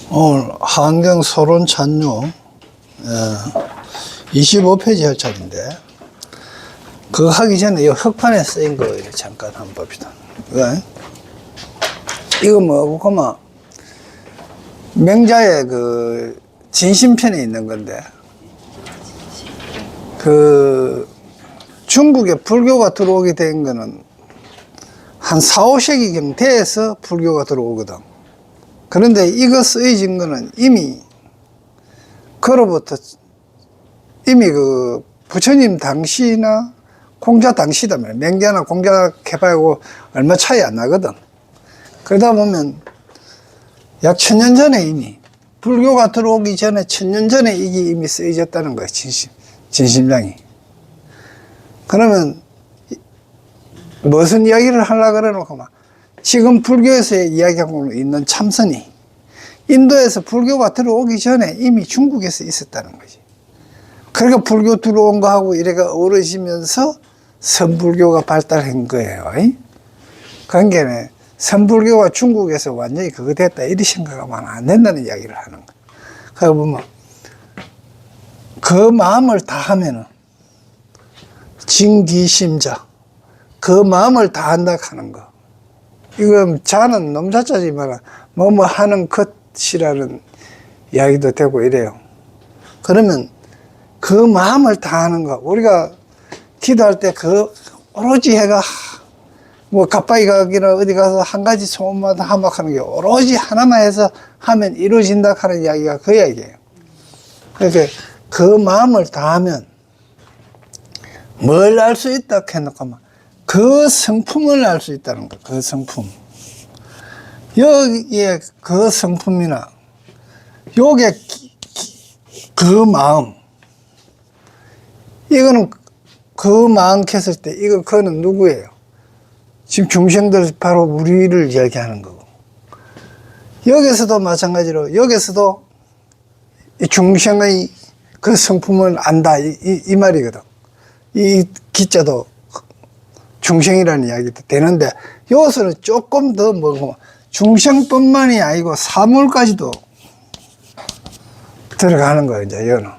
오늘 환경 서론 찬요 25페이지 할 차인데 그거 하기 전에 이 흑판에 쓰인 거 잠깐 한번 봅시다. 이거 뭐고 그만 명자의 그 진심편에 있는 건데 그 중국에 불교가 들어오게 된 거는 한 4, 5세기경 돼서 불교가 들어오거든. 그런데 이거 쓰여진 거는 이미 그로부터 이미 그 부처님 당시나 공자 당시다 말이야. 맹자나 공자 개발하고 얼마 차이 안 나거든. 그러다 보면 약 1000년 전에 이미 불교가 들어오기 전에 1000년 전에 이게 이미 쓰여졌다는 거야. 진심장이. 그러면 무슨 이야기를 하려고 그래놓고 막 지금 불교에서 이야기하고 있는 참선이 인도에서 불교가 들어오기 전에 이미 중국에서 있었다는 거지. 그러니까 불교 들어온 거하고 이래가 어우러지면서 선불교가 발달한 거예요. 그러니까 선불교가 중국에서 완전히 그거 됐다 이리 생각하면 안 된다는 이야기를 하는 거예요. 그러니까 보면 그 마음을 다하면은 진기심자 그 마음을 다한다 하는 거. 이건 자는 nom자자지만 뭐뭐 하는 것이라는 이야기도 되고 이래요. 그러면 그 마음을 다하는 거. 우리가 기도할 때 그 오로지 해가 뭐 가빠이 가기나 어디 가서 한 가지 소원만 하막하는 게 오로지 하나만 해서 하면 이루어진다 하는 이야기가 그 이야기예요. 그러니까 그 마음을 다하면 뭘 알 수 있다 해놓고 그 성품을 알 수 있다는 거예요. 그 성품. 여기에 그 성품이나 요게 그 마음. 이거는 그 마음 켰을 때 이거 그거는 누구예요? 지금 중생들 바로 우리를 이야기하는 거고. 여기서도 마찬가지로 여기서도 이 중생의 그 성품을 안다 이 말이거든. 이 기자도 중생이라는 이야기도 되는데 여기서는 조금 더 뭐고 중생뿐만이 아니고 사물까지도 들어가는 거예요. 이제 여는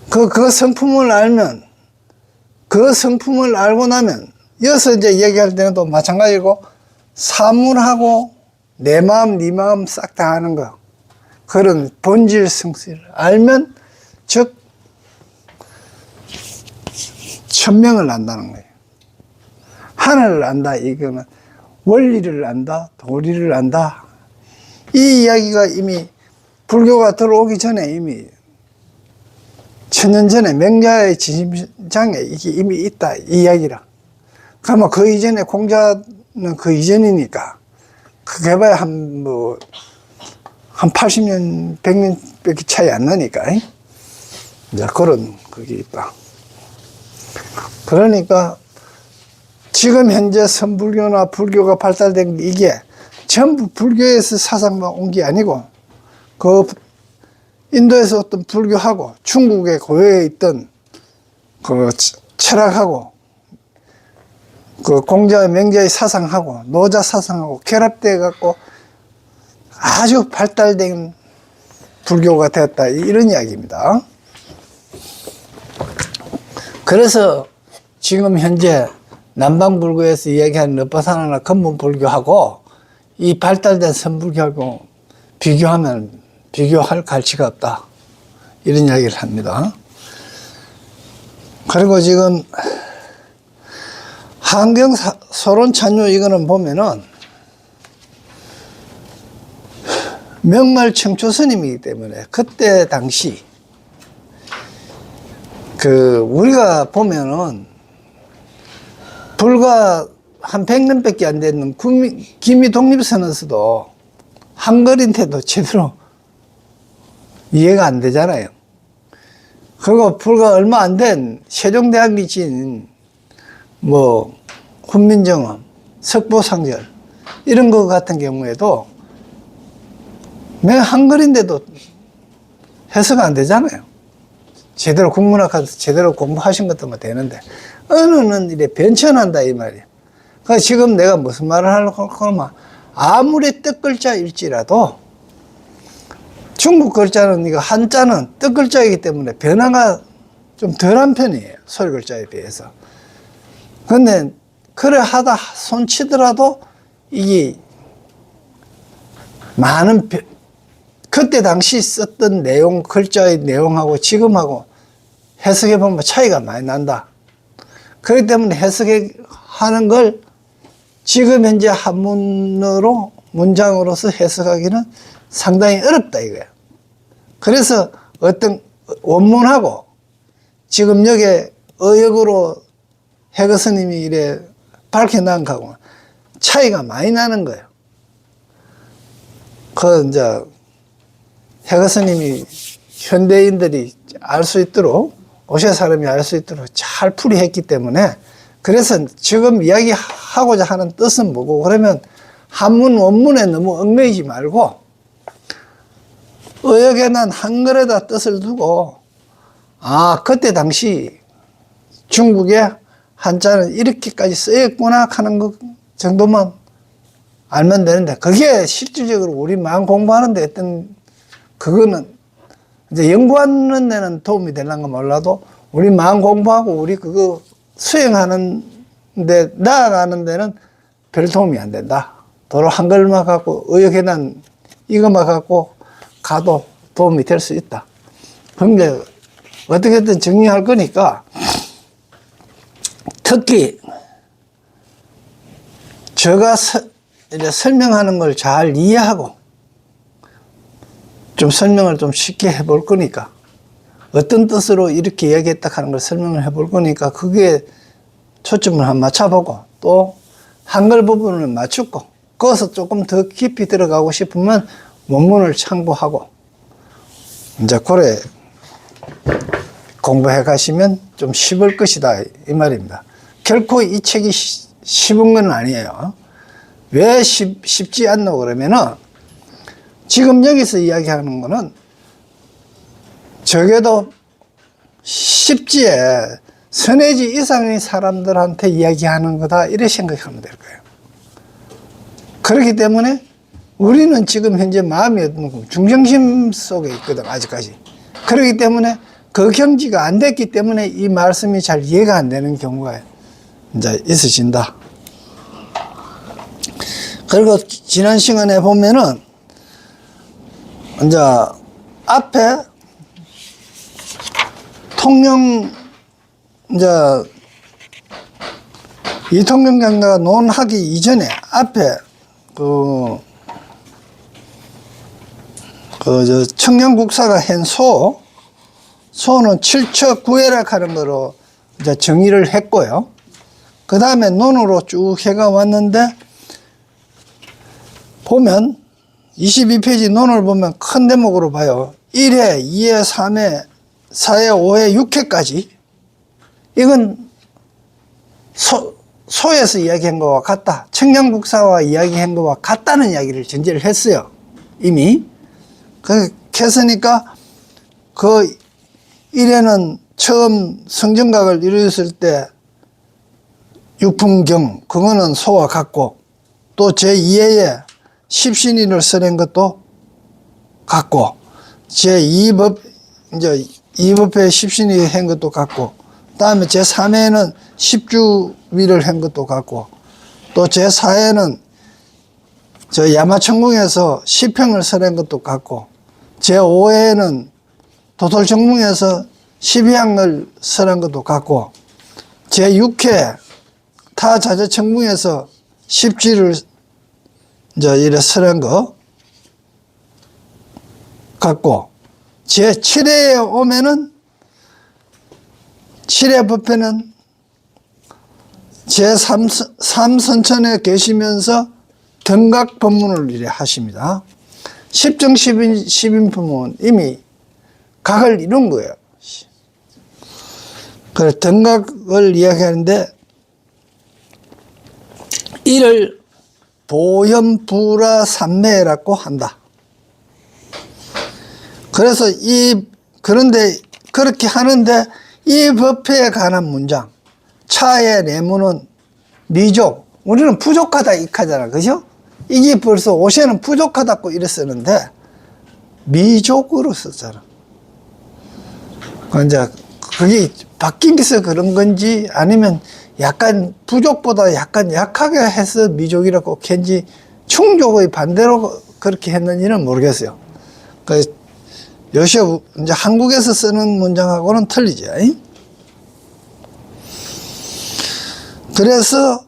그 성품을 알면 그 성품을 알고 나면 여기서 이제 얘기할 때는 또 마찬가지고 사물하고 내 마음 네 마음 싹 다 아는 거 그런 본질 성질을 알면 즉 천명을 안다는 거예요. 하늘을 안다. 이거는 원리를 안다. 도리를 안다. 이 이야기가 이미 불교가 들어오기 전에 이미 1000년 전에 명자의 진심장에 이게 이미 있다. 이 이야기라. 그러면 그 이전에 공자는 그 이전이니까 그게 해봐야 한 80년, 100년 밖에 차이 안 나니까. 이제 그런 그게 있다. 그러니까 지금 현재 선불교나 불교가 발달된 이게 전부 불교에서 사상만 온 게 아니고 그 인도에서 어떤 불교하고 중국의 고유에 있던 그 철학하고 그 공자의 맹자의 사상하고 노자 사상하고 결합돼 갖고 아주 발달된 불교가 되었다 이런 이야기입니다. 그래서 지금 현재 남방불교에서 이야기하는 르파사나나 근본불교하고 이 발달된 선불교하고 비교할 가치가 없다. 이런 이야기를 합니다. 그리고 지금 환경서론찬요 이거는 보면은 명말청초 스님이기 때문에 그때 당시 우리가 보면은 불과 한 100년밖에 안 되는 기미 독립선언서도 한글인데도 제대로 이해가 안 되잖아요. 그리고 불과 얼마 안 된 세종대왕이 지은 훈민정음, 석보상절 이런 것 같은 경우에도 맨 한글인데도 해석 안 되잖아요. 제대로 국문학 가서 제대로 공부하신 것도 되는데, 언어는 이래 변천한다, 이 말이에요. 그 지금 내가 무슨 말을 하려고 하면 아무리 뜻글자일지라도 중국 글자는 이거 한자는 뜻글자이기 때문에 변화가 좀 덜한 편이에요. 소리글자에 비해서. 근데 그래 하다 손치더라도 이게 많은 그때 당시 썼던 내용, 글자의 내용하고 지금하고 해석해 보면 차이가 많이 난다. 그렇기 때문에 해석하는 걸 지금 현재 한문으로 문장으로서 해석하기는 상당히 어렵다 이거야. 그래서 어떤 원문하고 지금 여기 어역으로 해거 스님이 이래 밝혀난 거하고 차이가 많이 나는 거예요. 그 이제 해거 스님이 현대인들이 알 수 있도록, 오셔 사람이 알 수 있도록 잘 풀이했기 때문에, 그래서 지금 이야기하고자 하는 뜻은 뭐고, 그러면 한문 원문에 너무 얽매이지 말고 어역에 난 한글에다 뜻을 두고, 아, 그때 당시 중국의 한자는 이렇게까지 쓰였구나 하는 것 정도만 알면 되는데, 그게 실질적으로 우리 마음 공부하는데 어떤, 그거는 이제 연구하는 데는 도움이 되는 건 몰라도 우리 마음 공부하고 우리 그거 수행하는 데, 나아가는 데는 별 도움이 안 된다. 도로 한글만 갖고 어역에난 이것만 갖고 가도 도움이 될 수 있다. 근데 어떻게든 정리할 거니까, 특히 제가 이제 설명하는 걸 잘 이해하고 좀 설명을 좀 쉽게 해볼 거니까, 어떤 뜻으로 이렇게 이야기했다 하는 걸 설명을 해볼 거니까, 그게 초점을 한번 맞춰보고, 또 한글 부분을 맞추고, 거기서 조금 더 깊이 들어가고 싶으면 원문을 참고하고, 이제 그래 공부해 가시면 좀 쉽을 것이다 이 말입니다. 결코 이 책이 쉬운 건 아니에요. 왜 쉽지 않노 그러면은, 지금 여기서 이야기하는 거는 적어도 십지에 서네지 이상의 사람들한테 이야기하는 거다, 이렇게 생각하면 될 거예요. 그렇기 때문에 우리는 지금 현재 마음이 중정심 속에 있거든, 아직까지. 그렇기 때문에 그 경지가 안 됐기 때문에 이 말씀이 잘 이해가 안 되는 경우가 이제 있으신다. 그리고 지난 시간에 보면은 이제 앞에 통영, 이제 이통영 장로가 논하기 이전에 앞에 청량국사가 한 소는 칠척구애락 하는 거로 이제 정의를 했고요. 그 다음에 논으로 쭉 해가 왔는데, 보면 22페이지 논을 보면 큰 대목으로 봐요. 1회, 2회, 3회, 4회, 5회, 6회까지. 이건 소에서 이야기한 것과 같다. 청량국사와 이야기한 것과 같다는 이야기를 전제를 했어요. 이미. 그렇게 했으니까 그 1회는 처음 성정각을 이루었을 때 육품경, 그거는 소와 같고, 또 제2회에 십신인을 써낸 것도 같고, 제2법, 이제 2법에 십신이 한 것도 같고, 다음에 제3회에는 십주위를 한 것도 같고, 또 제4회는 저 야마천궁에서 시평을 써낸 것도 같고, 제5회에는 도솔정궁에서 십이향을 써낸 것도 같고, 제6회 타자재천궁에서 십지를 이제 이래 써낸 거 같고, 제7회에 오면은 7회 법회는 제3선천에 계시면서 등각 법문을 이래 하십니다. 십정 십인 법문은 이미 각을 이룬 거예요. 그래, 등각을 이야기하는데, 이를 보현불화 삼매라고 한다. 그래서 그런데 그렇게 하는데, 이 법회에 관한 문장, 차의 내문은 미족, 우리는 부족하다 익하잖아. 그죠? 이게 벌써 오셰는 부족하다고 이래 쓰는데 미족으로 썼잖아. 이제 그게 바뀐 게서 그런 건지 아니면 약간 부족보다 약간 약하게 해서 미족이라고 했는지 충족의 반대로 그렇게 했는지는 모르겠어요. 요새 이제 한국에서 쓰는 문장하고는 틀리죠. 그래서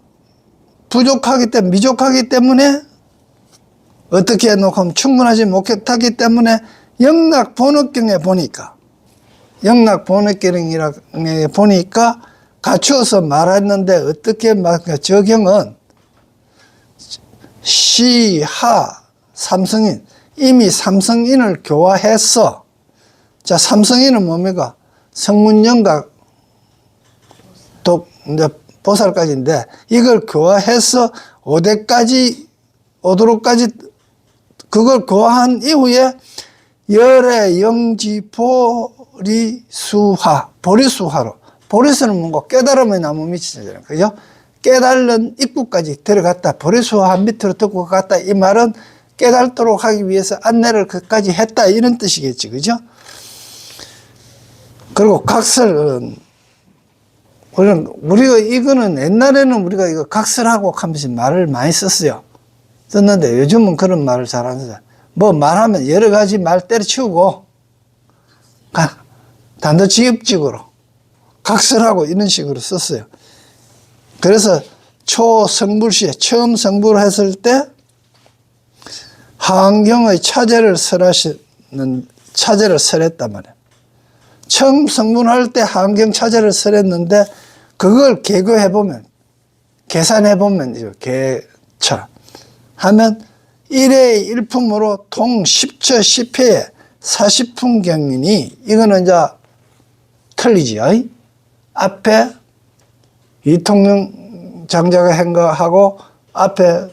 부족하기 때문에 미족하기 때문에 어떻게 해놓고 하면 충분하지 못하기 때문에 영락 번역경에 보니까 갖추어서 말했는데 어떻게 적용은 시, 하, 삼성인 이미 삼성인을 교화했어. 자, 삼성인은 뭡니까? 성문영각 독 이제 보살까지인데 이걸 교화해서 5대까지 오도록까지 그걸 교화한 이후에 열의 영지 보리수화 보리수화로 보리수는 뭔가 깨달음의 나무 밑이잖아요. 그죠? 깨달는 입구까지 들어갔다. 보리수화 밑으로 듣고 갔다. 이 말은 깨달도록 하기 위해서 안내를 끝까지 했다. 이런 뜻이겠지. 그죠? 그리고 각설은 우리가 이거는 옛날에는 우리가 이거 각설하고 하면서 말을 많이 썼어요. 썼는데 요즘은 그런 말을 잘 안 써요. 뭐 말하면 여러 가지 말 때려치우고 단도직입적으로 각설하고 이런 식으로 썼어요. 그래서 초성불시에 처음 성불을 했을 때 하안경의 차제를 설했단 말이에요. 처음 성불할 때 하안경 차제를 설했는데 그걸 계산해보면 개차 하면 1회 1품으로 통 10처 10회에 40품경이니 이거는 이제 틀리지요. 앞에 이통령 장자가 한 거하고 앞에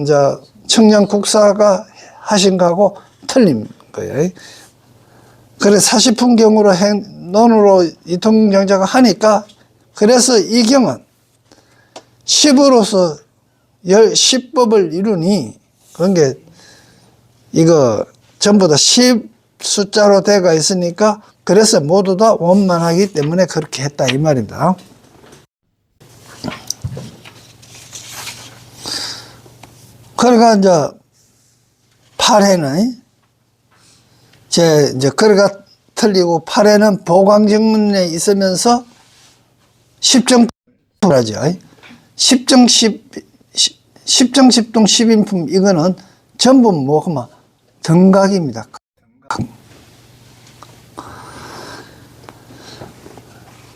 이제 청량국사가 하신 거하고 틀린 거예요. 그래서 40품경으로 논으로 이통령 장자가 하니까 그래서 이 경은 10으로서 10법을 이루니 그런 게 이거 전부 다 10 숫자로 되어 있으니까 그래서 모두 다 원만하기 때문에 그렇게 했다 이 말입니다. 그러니까 이제 8회는 이제 그래가 틀리고 8회는 보광정문에 있으면서 10정 하죠. 10정 10동 10인품 이거는 전부 뭐그만 등각입니다.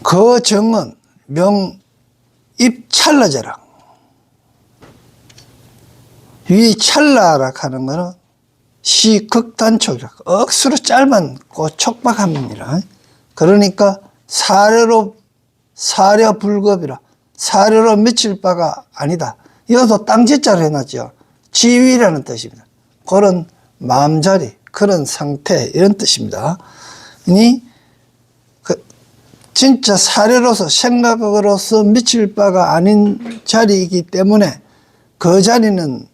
그 정은 입찰나제라. 이 찰나라 하는 거는 시극단촉이라 억수로 짧고 촉박합니다. 그러니까 사려불급이라 사려로 미칠 바가 아니다. 이것도 땅지자로 해놨죠. 지위라는 뜻입니다. 그런 마음자리, 그런 상태 이런 뜻입니다. 진짜 사례로서 생각으로서 미칠 바가 아닌 자리이기 때문에 그 자리는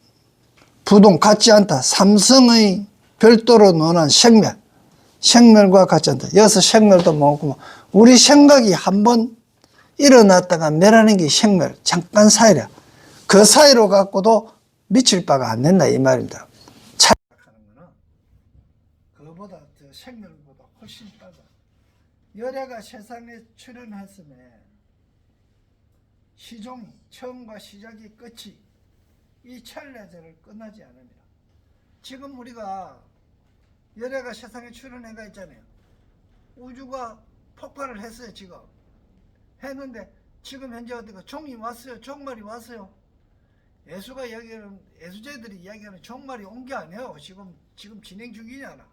부동 같지 않다. 삼성의 별도로 논한 생멸과 같지 않다. 여기서 생멸도 뭐고 우리 생각이 한번 일어났다가 멸하는 게 생멸, 잠깐 사이라. 그 사이로 갖고도 미칠 바가 안 된다 이 말입니다. 차이하는 거는 그거보다 생멸보다 훨씬 빨라. 열애가 세상에 출현했음에 시종이 처음과 시작이 끝이 이 찰나제를 끝나지 않습니다. 지금 우리가 열애가 세상에 출현해가 있잖아요. 우주가 폭발을 했어요. 지금 했는데 지금 현재 어디가 종이 왔어요. 종말이 왔어요. 예수제들이 이야기하는 종말이 온 게 아니에요. 지금 진행 중이잖아.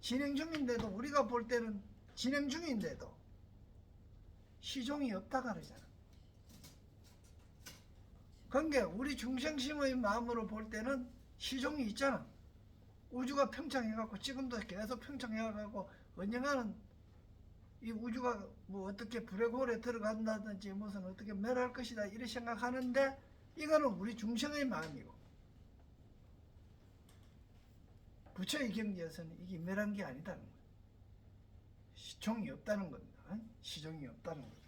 진행 중인데도 우리가 볼 때는 진행 중인데도 시종이 없다 그러잖아. 그러니까 우리 중생심의 마음으로 볼 때는 시종이 있잖아. 우주가 평창해갖고 지금도 계속 평창해갖고 언젠가는 이 우주가 뭐 어떻게 블랙홀에 들어간다든지 무슨 어떻게 멸할 것이다 이렇게 생각하는데 이거는 우리 중생의 마음이고 부처의 경지에서는 이게 멸한 게 아니다는 거예요. 시종이 없다는 겁니다. 시종이 없다는 거죠.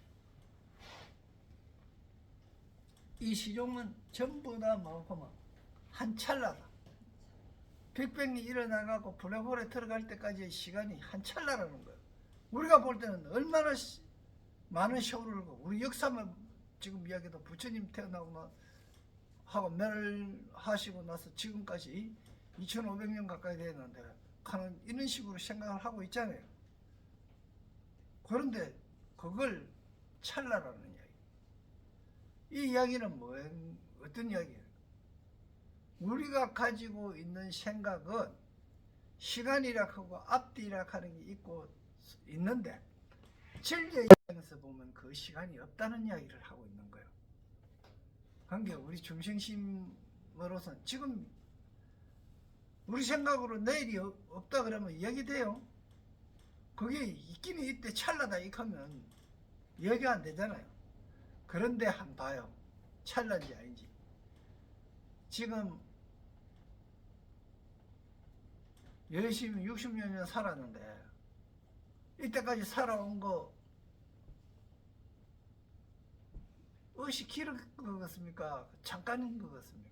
이 시종은 전부 다 뭐고 한 찰나다. 빅뱅이 일어나가고 블랙홀에 들어갈 때까지의 시간이 한 찰나라는 거예요. 우리가 볼 때는 얼마나 많은 세월을 걸고 우리 역사만 지금 이야기도 부처님 태어나고 하고 멸하시고 나서 지금까지 2500년 가까이 되었는데 가는 이런 식으로 생각을 하고 있잖아요. 그런데 그걸 찰나라는 이야기. 이 이야기는 어떤 이야기예요? 우리가 가지고 있는 생각은 시간이라 하고 앞뒤라 하는 게 있는데 진리의 입장에서 보면 그 시간이 없다는 이야기를 하고 있는 거예요. 그러니까 우리 중생심으로서는 지금 우리 생각으로 내일이 없다 그러면 이야기돼요. 그게 있기는 있대 찰나다 이하면 이야기가 안 되잖아요. 그런데 한번 봐요. 찰나인지 아닌지. 지금 열심히 60여 년 살았는데 이때까지 살아온 거 어시 길은 것 같습니까? 잠깐인 것 같습니까?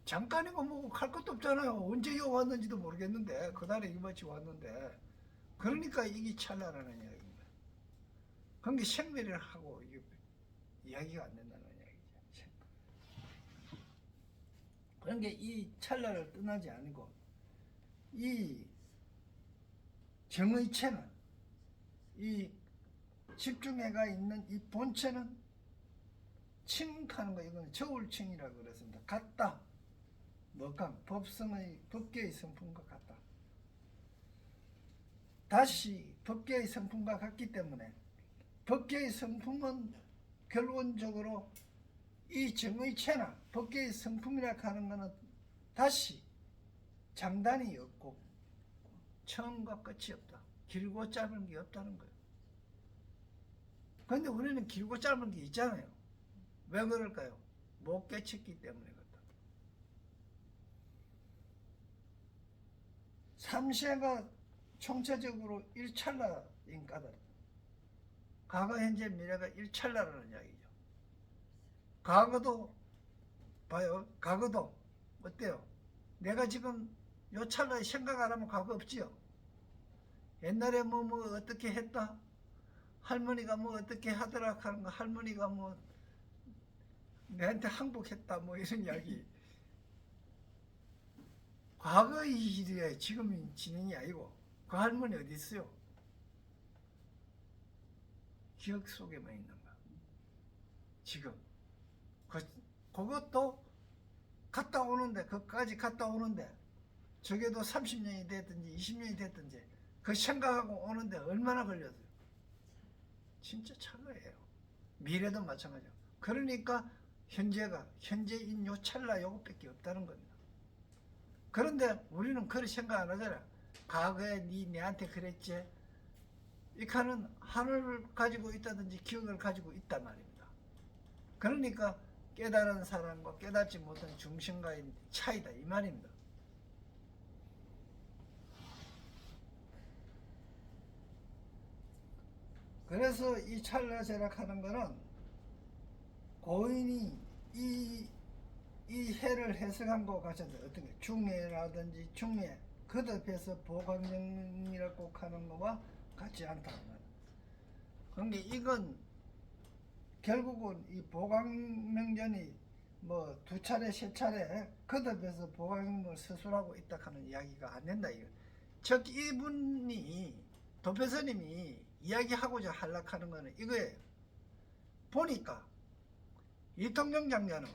잠깐이고 뭐고 갈 것도 없잖아요. 언제 여 왔는지도 모르겠는데 그날에 이마치 왔는데 그러니까 이게 찰나라는 이야기입니다. 그런 게 생멸을 하고 이야기가 안 된다는 이야기죠. 그런 게 이 찰나를 떠나지 않고 이 정의체는 이 집중해가 있는 이 본체는 칭하는 거 이거는 저울칭이라고 그랬습니다. 같다. 뭐가 법계의 성품과 같다. 다시 법계의 성품과 같기 때문에 법계의 성품은 결론적으로 이 정의체나 법계의 성품이라 하는 것은 다시 장단이 없고 처음과 끝이 없다. 길고 짧은 게 없다는 거예요. 그런데 우리는 길고 짧은 게 있잖아요. 왜 그럴까요? 못 깨쳤기 때문에 그렇다. 삼세가 총체적으로 일찰나인 까닭. 과거, 현재, 미래가 일찰나라는 이야기죠. 과거도 봐요. 과거도 어때요? 내가 지금 요 찰나에 생각 안 하면 과거 없지요. 옛날에 뭐 어떻게 했다. 할머니가 뭐 어떻게 하더라 하는 거, 할머니가 뭐 내한테 항복했다 뭐 이런 이야기. 과거의 일이야. 지금 진행이 아니고 그 할머니 어디 있어요? 기억 속에만 있는 거야. 지금 그것도 갔다 오는데 그까지 갔다 오는데 저게도 30년이 됐든지 20년이 됐든지 그 생각하고 오는데 얼마나 걸렸어요? 진짜 차가예요. 미래도 마찬가지예요. 그러니까 현재인 요 찰나 요것밖에 없다는 겁니다. 그런데 우리는 그렇게 생각 안 하잖아. 과거에 내한테 그랬지. 이 칸은 하늘을 가지고 있다든지 기억을 가지고 있단 말입니다. 그러니까 깨달은 사람과 깨닫지 못한 중생과의 차이다 이 말입니다. 그래서 이 찰나세락 하는 거는 고인이 이 해를 해석한 것 같은데 어떤 게 중해라든지 중해 거듭해서 보강정이라고 하는 거와 같지 않다는 거예요. 그런데 이건 결국은 이 보강명전이 뭐 두 차례 세 차례 거듭해서 보강명을 서술하고 있다 하는 이야기가 안 된다 이거. 즉 이분이 도표스님이 이야기하고자 하려는 거는 이거예요. 보니까 이통정 장자는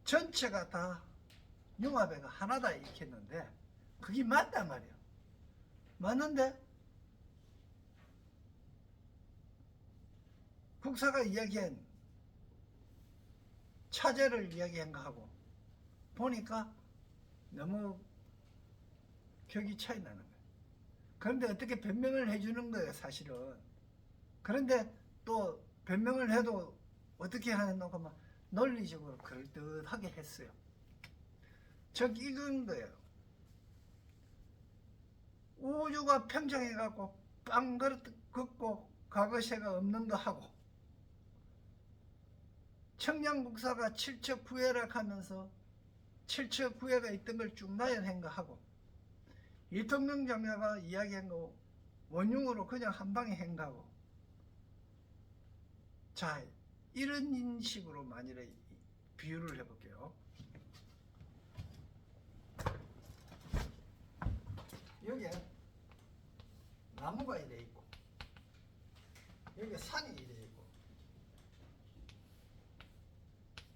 전체가 다 융합회가 하나다 이렇게 했는데 그게 맞단 말이야. 맞는데 국사가 이야기한 차제를 이야기한 거하고 보니까 너무 격이 차이 나는 거예요. 그런데 어떻게 변명을 해주는 거예요. 사실은 그런데 또 변명을 해도 어떻게 하는 거 막 논리적으로 그럴듯하게 했어요. 즉 이건 거예요. 우주가 평정해갖고 빵 걷고 과거세가 없는 거 하고, 청량국사가 칠척구해락하면서 칠척구해가 있던 걸 쭉 나열한 거 하고, 이통령 장녀가 이야기한 거 원흉으로 그냥 한 방에 한 거하고, 자 이런 식으로 만일에 비유를 해볼게요. 여기에 나무가 이래 있고, 여기 산이 이래 있고,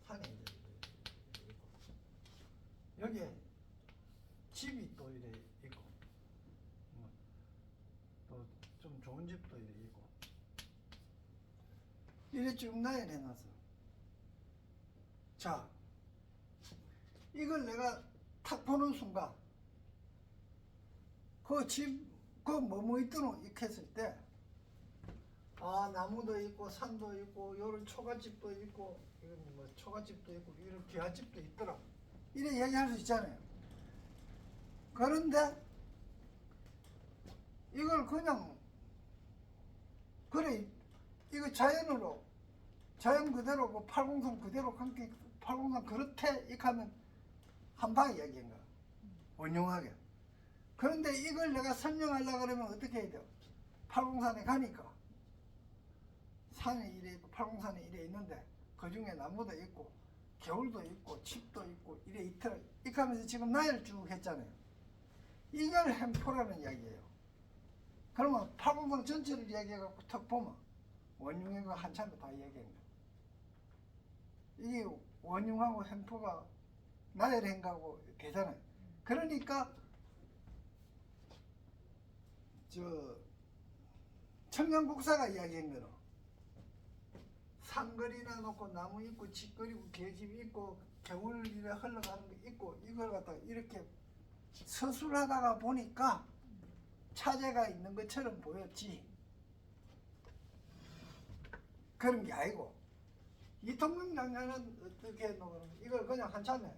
산이 이래 있고, 여기에 집이 또 이래 있고, 또 좀 좋은 집도 이래 있고, 이래 쭉 나열해놨어. 자, 이걸 내가 탁 보는 순간 그 집, 그 뭐뭐 있더노 이렇게 했을 때, 아 나무도 있고 산도 있고 요런 초가집도 있고 이런 뭐 초가집도 있고 이런 기와집도 있더라, 이래 얘기할 수 있잖아요. 그런데 이걸 그냥 그래 이거 자연으로 자연 그대로 그 팔공산 그대로 함께 팔공산 그렇대 이렇게 하면 한 방에 얘기한 거야, 원용하게. 그런데 이걸 내가 설명하려고 그러면 어떻게 해야 돼요? 팔공산에 가니까 산에 이래 있고 팔공산에 이래 있는데 그 중에 나무도 있고 겨울도 있고 집도 있고 이래 있더라 이렇게 하면서 지금 나열 쭉 했잖아요. 이걸 햄포라는 이야기예요. 그러면 팔공산 전체를 이야기해갖고 턱 보면 원흉하고 한참을 다 이야기한 거예요. 이게 원흉하고 햄포가 나열한 거하고 되잖아요. 그러니까 저 청량국사가 이야기한 거는 산거리나 놓고 나무 있고 집거리고 개집 있고 겨울이라 흘러가는 거 있고 이걸 갖다가 이렇게 서술하다가 보니까 차제가 있는 것처럼 보였지 그런 게 아니고, 이통령 장녀는 어떻게 했노? 이걸 그냥 한참에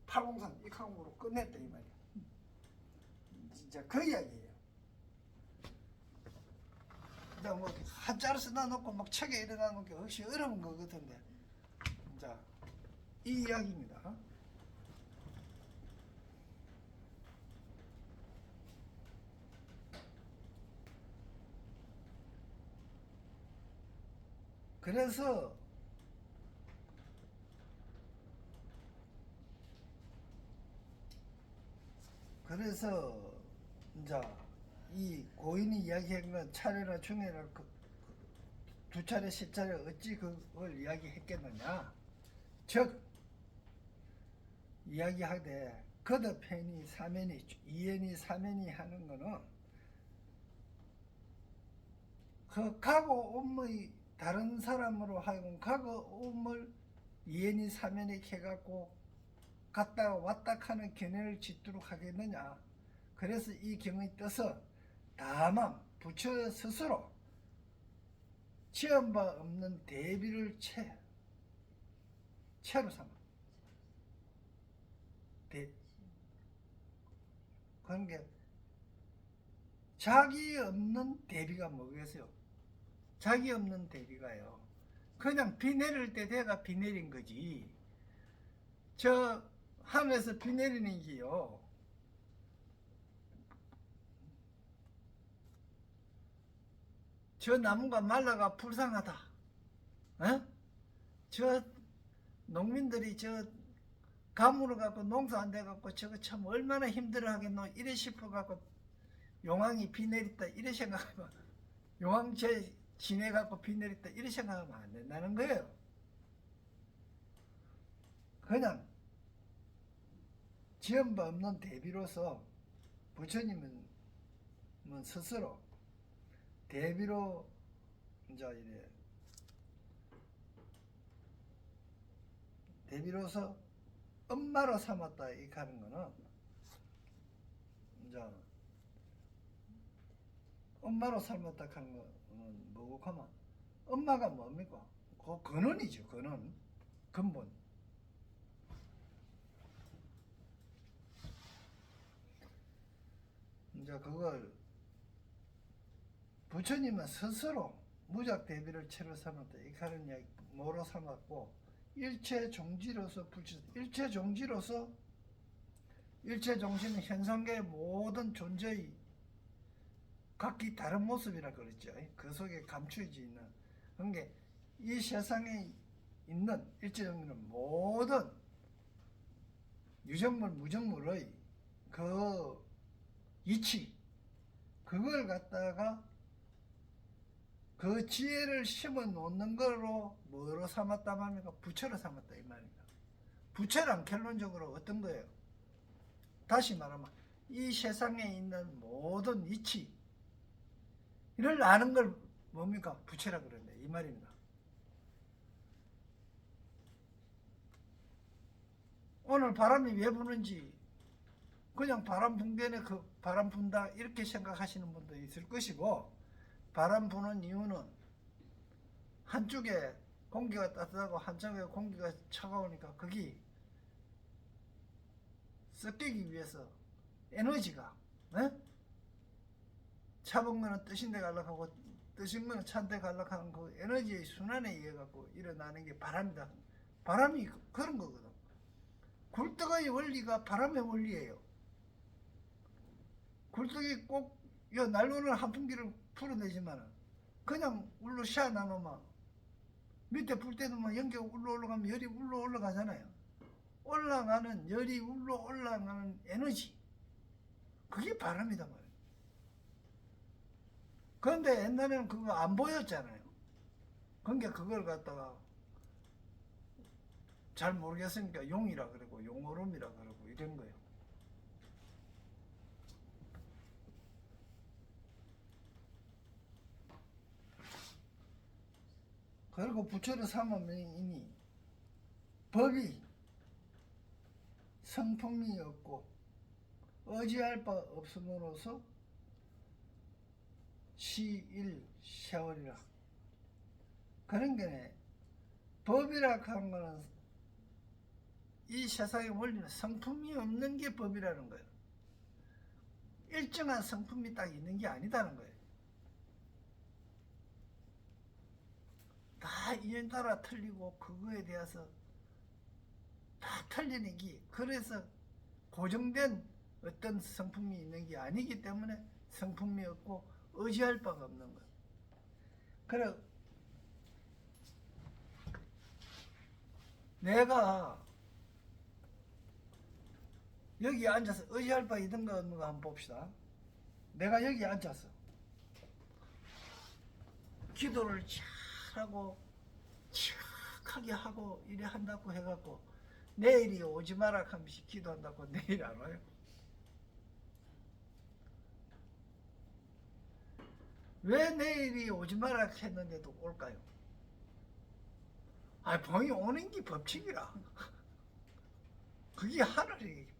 팔공산 익항으로 끝냈다 이 말이야. 진짜 그 이야기예요. 근데 뭐 한자로 쓰다 놓고 막 책에 일어나 놓은 게 혹시 어려운 거 같은데, 자, 이 이야기입니다. 그래서 이제 이 고인이 이야기한 건 차례나 중례나 두 차례 세 차례 어찌 그걸 이야기했겠느냐. 즉 이야기하되 거듭행이 사면이 이행이 사면이 하는 거는 그 가고 온의 다른 사람으로 하여금 가고 온을 이행이 사면이 해갖고 갔다 왔다 하는 견해를 짓도록 하겠느냐. 그래서 이 경의 뜻은 다만 부처 스스로 취한 바 없는 대비를 채로 삼아. 그런 게 자기 없는 대비가 뭐겠어요? 자기 없는 대비가요, 그냥 비 내릴 때 내가 비 내린 거지. 저 하늘에서 비 내리는 게요, 저 나무가 말라가 불쌍하다. 어? 저 농민들이 저 가물어 갖고 농사 안 돼 갖고 저거 참 얼마나 힘들어 하겠노 이래 싶어 갖고 용왕이 비 내렸다 이래 생각하면, 용왕 제 지내 갖고 비 내렸다 이래 생각하면 안 된다는 거예요. 그냥 지연바 없는 대비로서 부처님은 스스로 대비로 이제 이래 대비로서 엄마로 삼았다 이렇게 하는 거는 이제 엄마로 삼았다 하는 그러면 뭐고 하면 엄마가 뭡니까? 그 근원이죠. 근원. 근본. 이제 그걸 부처님은 스스로 무작 대비를 채로 삼았다. 이 하는 이야기 뭐로 삼았고, 일체 종지로서 일체 종지로서 일체 종지는 현상계의 모든 존재의 각기 다른 모습이라 그랬죠. 그 속에 감추어져 있는. 그러니까 이 세상에 있는 일체 종지는 모든 유정물 무정물의 그 이치, 그걸 갖다가 그 지혜를 심어 놓는 걸로 뭐로 삼았다 말입니까? 부처로 삼았다 이 말입니다. 부처란 결론적으로 어떤 거예요? 다시 말하면 이 세상에 있는 모든 이치 이를 아는 걸 뭡니까? 부처라 그러는데 이 말입니다. 오늘 바람이 왜 부는지 그냥 바람 분변에 그 바람 분다 이렇게 생각하시는 분도 있을 것이고, 바람 부는 이유는 한쪽에 공기가 따뜻하고 한쪽에 공기가 차가우니까 거기 섞이기 위해서 에너지가 차분 거는 뜨신 데 갈락하고 뜨신 거는 찬 데 갈락하는 그 에너지의 순환에 의해 갖고 일어나는 게 바람이다. 바람이 그런 거거든. 굴떡의 원리가 바람의 원리예요. 굴떡이 꼭 날로는 한 풍기를 풀어내지만 그냥 울로 샤 나누면 밑에 불 때도 뭐 연기가 울러 올라가면 열이 울러 올라가잖아요. 올라가는 열이 울러 올라가는 에너지, 그게 바람이다 말이에요. 그런데 옛날에는 그거 안 보였잖아요. 그러니까 그걸 갖다가 잘 모르겠으니까 용이라 그러고 용오름이라 그러고 이런 거예요. 그리고 부처를 삼으면 이미 법이 성품이 없고 의지할 바 없음으로써 시일 세월이라. 그런 게 법이라 하는 거는 이 세상의 원리는 성품이 없는 게 법이라는 거예요. 일정한 성품이 딱 있는 게 아니다는 거예요. 다 인연 따라 틀리고 그거에 대해서 다 틀리는 게, 그래서 고정된 어떤 성품이 있는 게 아니기 때문에 성품이 없고 의지할 바가 없는 거예요. 그래 내가 여기 앉아서 의지할 바 있는가 없는가 한번 봅시다. 내가 여기 앉아서 기도를 잘하고 착하게 하고 이래 한다고 해갖고 내일이 오지 마라 하면서 기도한다고 내일 안 와요? 왜 내일이 오지 마라 했는데도 올까요? 봉이 오는 게 법칙이라. 그게 하늘이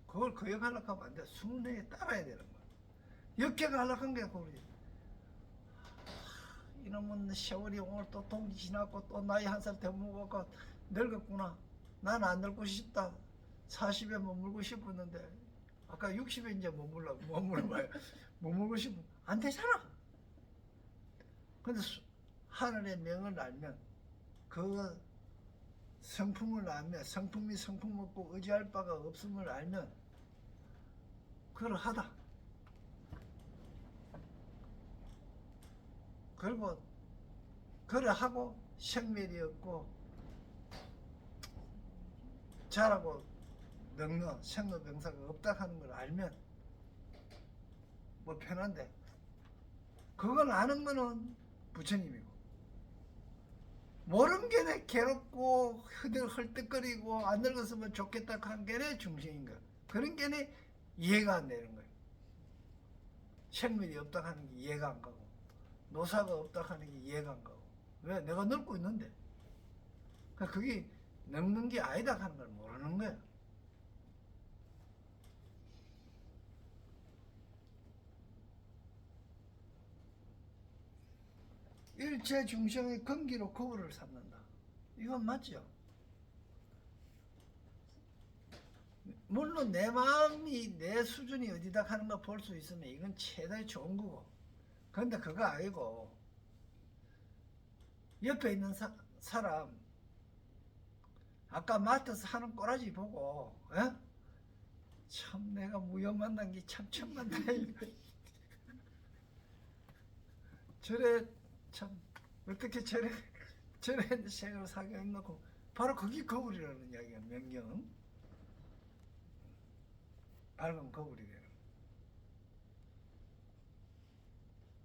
그걸 거역하려고 하면 안 돼. 순례에 따라야 되는 거야. 역행하려고 한 게 그거지. 이놈은 세월이 오늘 또 동기 지났고 또 나이 한 살 더 먹었고 늙었구나. 난 안 늙고 싶다. 40에 머물고 싶었는데 아까 60에 이제 머물고 싶으면 안 되잖아. 근데 하늘의 명을 알면, 그 성품을 알면, 성품이 성품 없고 의지할 바가 없음을 알면 그러하다. 그리고 그러하고 생멸이 없고 자라고 늙는 생로병사가 없다 하는 걸 알면 뭐 편한데, 그걸 아는 거는 부처님이고, 모르는 게 내 괴롭고 헐떡거리고 안 늙었으면 좋겠다 하는 게 내 중심인 거야. 그런 게 내 이해가 안 되는 거예요. 생멸이 없다 하는 게 이해가 안 가고, 노사가 없다 하는 게 이해가 안 가고. 왜? 내가 늙고 있는데. 그게 늙는 게 아니다 하는 걸 모르는 거야. 일체 중생의 근기로 거울을 삼는다. 이건 맞죠? 물론 내 마음이 내 수준이 어디다 가는 거 볼 수 있으면 이건 최대의 좋은 거고. 그런데 그거 아니고 옆에 있는 사람 아까 마트에서 하는 꼬라지 보고 참 내가 무용 만난 게 참 천만다행이다. 저래 참 어떻게 저래 생을 사게 해놓고 바로 거기 거울이라는 이야기야. 명경 밝은 거울이 되는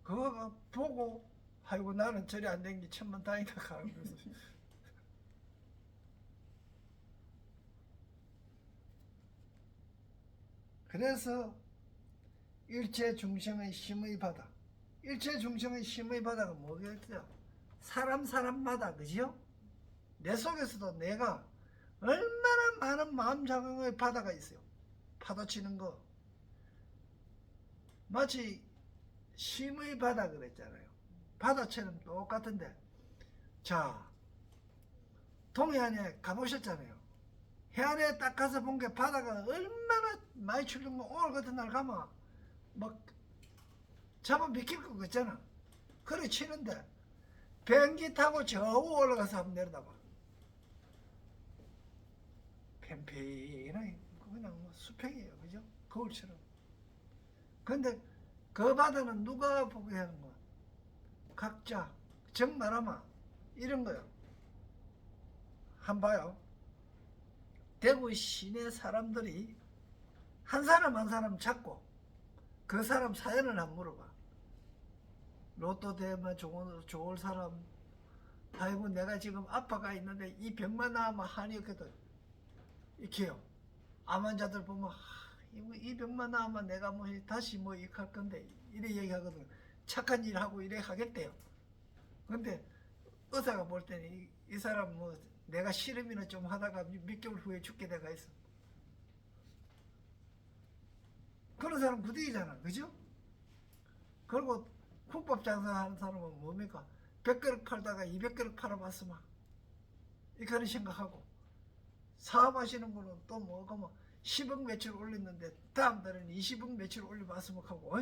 그거 보고 아이고 나는 저리 안 된 게 천만다행이다 하면서 그래서 일체 중생의 심의 바다. 일체 중생의 심의 바다가 뭐겠어요? 사람마다 그죠? 내 속에서도 내가 얼마나 많은 마음 자극의 바다가 있어요. 파도 치는 거. 마치 심의 바다 그랬잖아요. 바다처럼 똑같은데. 자, 동해안에 가보셨잖아요. 해안에 딱 가서 본 게 바다가 얼마나 많이 출렁 거 오늘 같은 날 가면 막 잡아 미킬 것 같잖아. 그래 치는데 비행기 타고 저 올라가서 한번 내려다봐. 팽팽하게 그냥 뭐 수평이에요. 그죠? 거울처럼. 근데 그 바다는 누가 보게 하는 거야? 각자 정나라마 이런 거요. 한번 봐요. 대구 시내 사람들이 한 사람 한 사람 잡고 그 사람 사연을 한번 물어봐. 로또 되면 좋을 사람. 아이고 내가 지금 아파가 있는데 이 병만 나으면 한이 없거든. 이렇게요. 암 환자들 보면 이 병만 나으면 내가 뭐 다시 뭐 이렇게 할 건데 이래 얘기하거든. 착한 일 하고 이래 하겠대요. 근데 의사가 볼 때는 이 사람 뭐 내가 실험이나 좀 하다가 몇 개월 후에 죽게 돼가 있어. 그런 사람 구득이잖아. 그죠? 그리고 국밥 장사하는 사람은 뭡니까? 100그릇 팔다가 200그릇 팔아봤으면 이렇게 생각하고 사업하시는 분은 또 뭐가 뭐 10억 매출 올렸는데 다음 달에는 20억 매출 올려봤으면 하고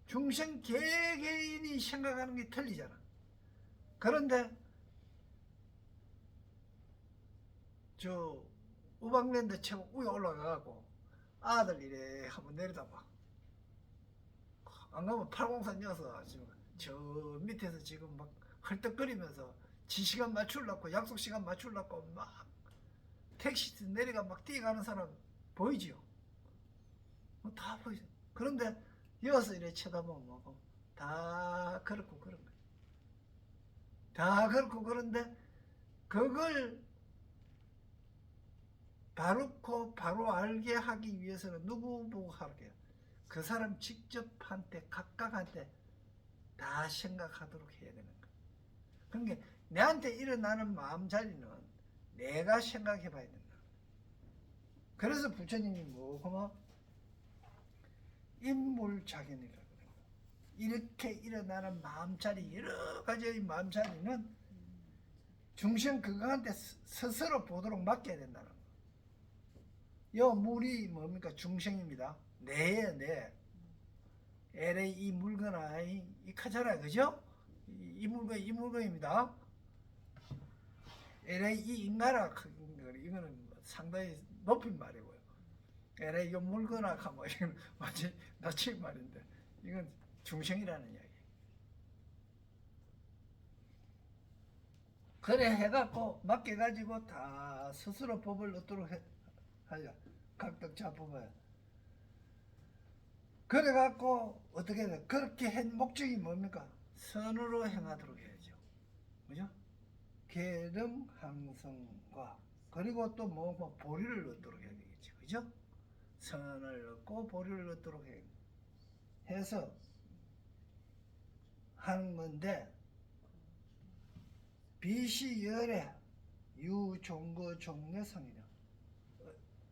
중생 개개인이 생각하는 게 틀리잖아. 그런데 저 우방랜드 쳐 위에 올라가고 아들 이래 한번 내려다봐. 안 가면 803 녀석 지금 저 밑에서 지금 막 헐떡거리면서 지 시간 맞추려고 약속 시간 맞추려고 막 택시 내려가 막 뛰어가는 사람 보이지요? 뭐 다 보이죠. 그런데 여기서 이래 쳐다보면 뭐고 다 그렇고 그런 거야. 다 그렇고 그런데 그걸 바르고 바로 알게 하기 위해서는 누구 보고 하게? 그 사람 직접한테 각각한테 다 생각하도록 해야 되는 거야. 그러니까 내한테 일어나는 마음자리는 내가 생각해 봐야 된다. 그래서 부처님이 뭐고 인물작용이라고 그래요. 이렇게 일어나는 마음자리 여러 가지의 마음자리는 중생 그거한테 스스로 보도록 맡겨야 된다는 거. 요 물이 뭡니까? 중생입니다. 내예요, 내. LA 이 물건아, 이 카잖아, 그죠? 이 물건입니다. LA 이 인가라, 이거는 상당히 높은 말이고요. LA 이 물건아, 뭐, 이건 완전 낮은 말인데, 이건 중생이라는 이야기. 그래 해갖고 맡겨가지고 다 스스로 법을 얻도록 하자. 각각 잡으면. 그래갖고 어떻게 돼? 그렇게 한 목적이 뭡니까? 선으로 행하도록 해야죠. 그죠? 계름항성과 그리고 또 뭐 보리를 얻도록 해야 되겠죠. 그죠? 선을 얻고 보리를 얻도록 해서 하는 건데 비시 열애 유종거 종례성이라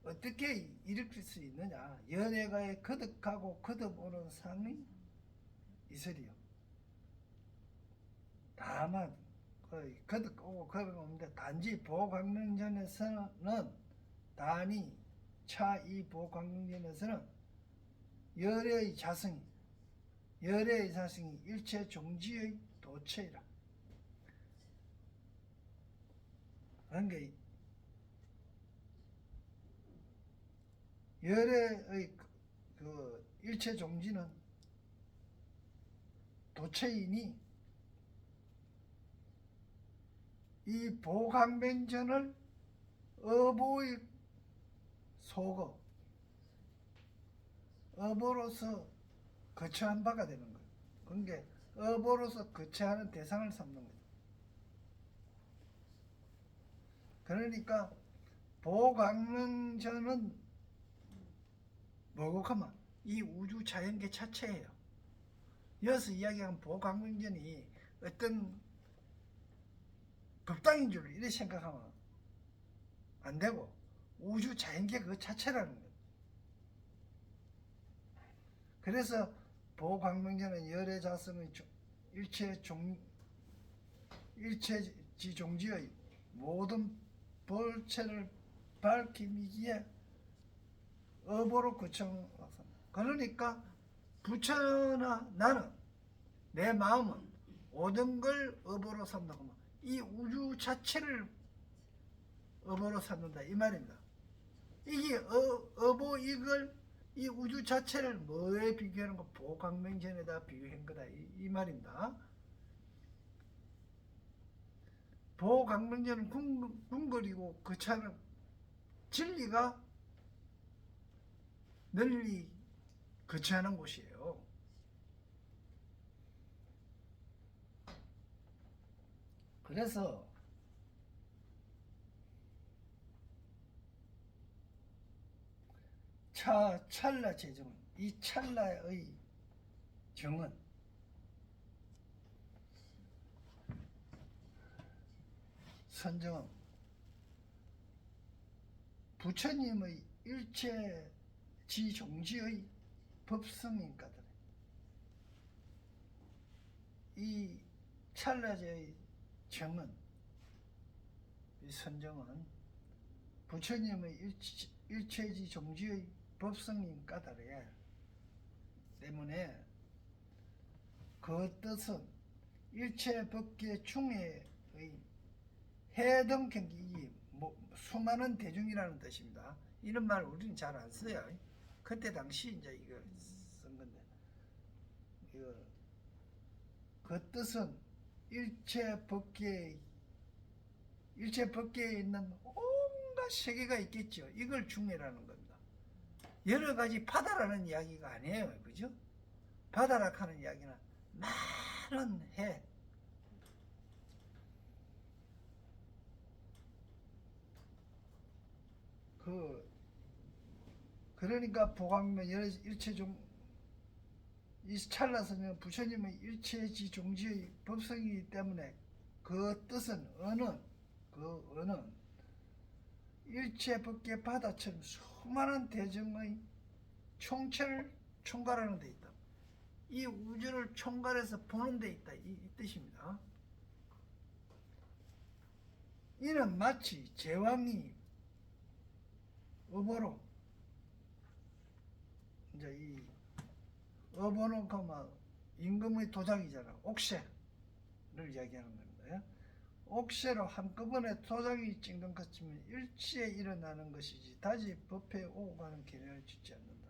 어떻게 일으킬 수 있느냐? 연애가에 거듭하고 거듭오는 상이 이슬이요. 다만 거의 거듭 오고 거듭 오는데 단지 보강릉전에서는 단위 차이 보강릉전에서는 열의 자성이 일체 종지의 도체이라. 그러니까 열의 그 일체 종지는 도체이니 이 보강변전을 어보의 속어 어보로서 거처한 바가 되는 거예요. 그러니까 어보로서 거처하는 대상을 삼는 거죠. 그러니까 보강릉전은 뭐고 하면 이 우주 자연계 자체예요. 여기서 이야기하는 보강릉전이 어떤 법당인 줄 이렇게 생각하면 안 되고 우주 자연계 그 자체라는 거예요. 그래서 보강릉전은 열의 자성의 일체지종지의 모든 볼체를 밝히기에 어보로 거쳐왔습니다. 그러니까 부처나 나는 내 마음은 모든 걸 어보로 삼는다고 하면 이 우주 자체를 어보로 삼는다 이 말입니다. 이게 어보 이걸 이 우주 자체를 뭐에 비교하는 거? 보강명전에다 비교한 거다 이 말입니다. 보강명전은 궁궐이고 거처하는 진리가 널리 거처하는 곳이에요. 그래서 찰나 제정은 이 찰나의 정은 선정은 부처님의 일체 지종지의 법성인가더래. 이 찰나제의 정은 이 선정은 부처님의 일체지 종지의 법성인 까다래 때문에 그 뜻은 일체 법계 중에의 해등 경기 수많은 대중이라는 뜻입니다. 이런 말 우리는 잘 안 써요. 그때 당시 이제 이거 쓴 건데 이거 그 뜻은 일체 법계에 있는 온갖 세계가 있겠죠. 이걸 중해라는 겁니다. 여러 가지 바다라는 이야기가 아니에요. 그죠? 바다라 하는 이야기는 많은 해. 그러니까 보광면 일체종 이 찰나서는 부처님의 일체지 종지의 법성이기 때문에 그 뜻은 어는 일체 법계 바다처럼 수많은 대중의 총체를 총괄하는 데 있다. 이 우주를 총괄해서 보는 데 있다. 이 뜻입니다. 이는 마치 제왕이 어보로 이제 이 어보는 그만 임금의 도장이잖아. 옥새를 이야기하는 겁니다. 옥새로 한꺼번에 도장이 찍는 것이면 일치에 일어나는 것이지 다시 법회에 오고 가는 개념을 짓지 않는다.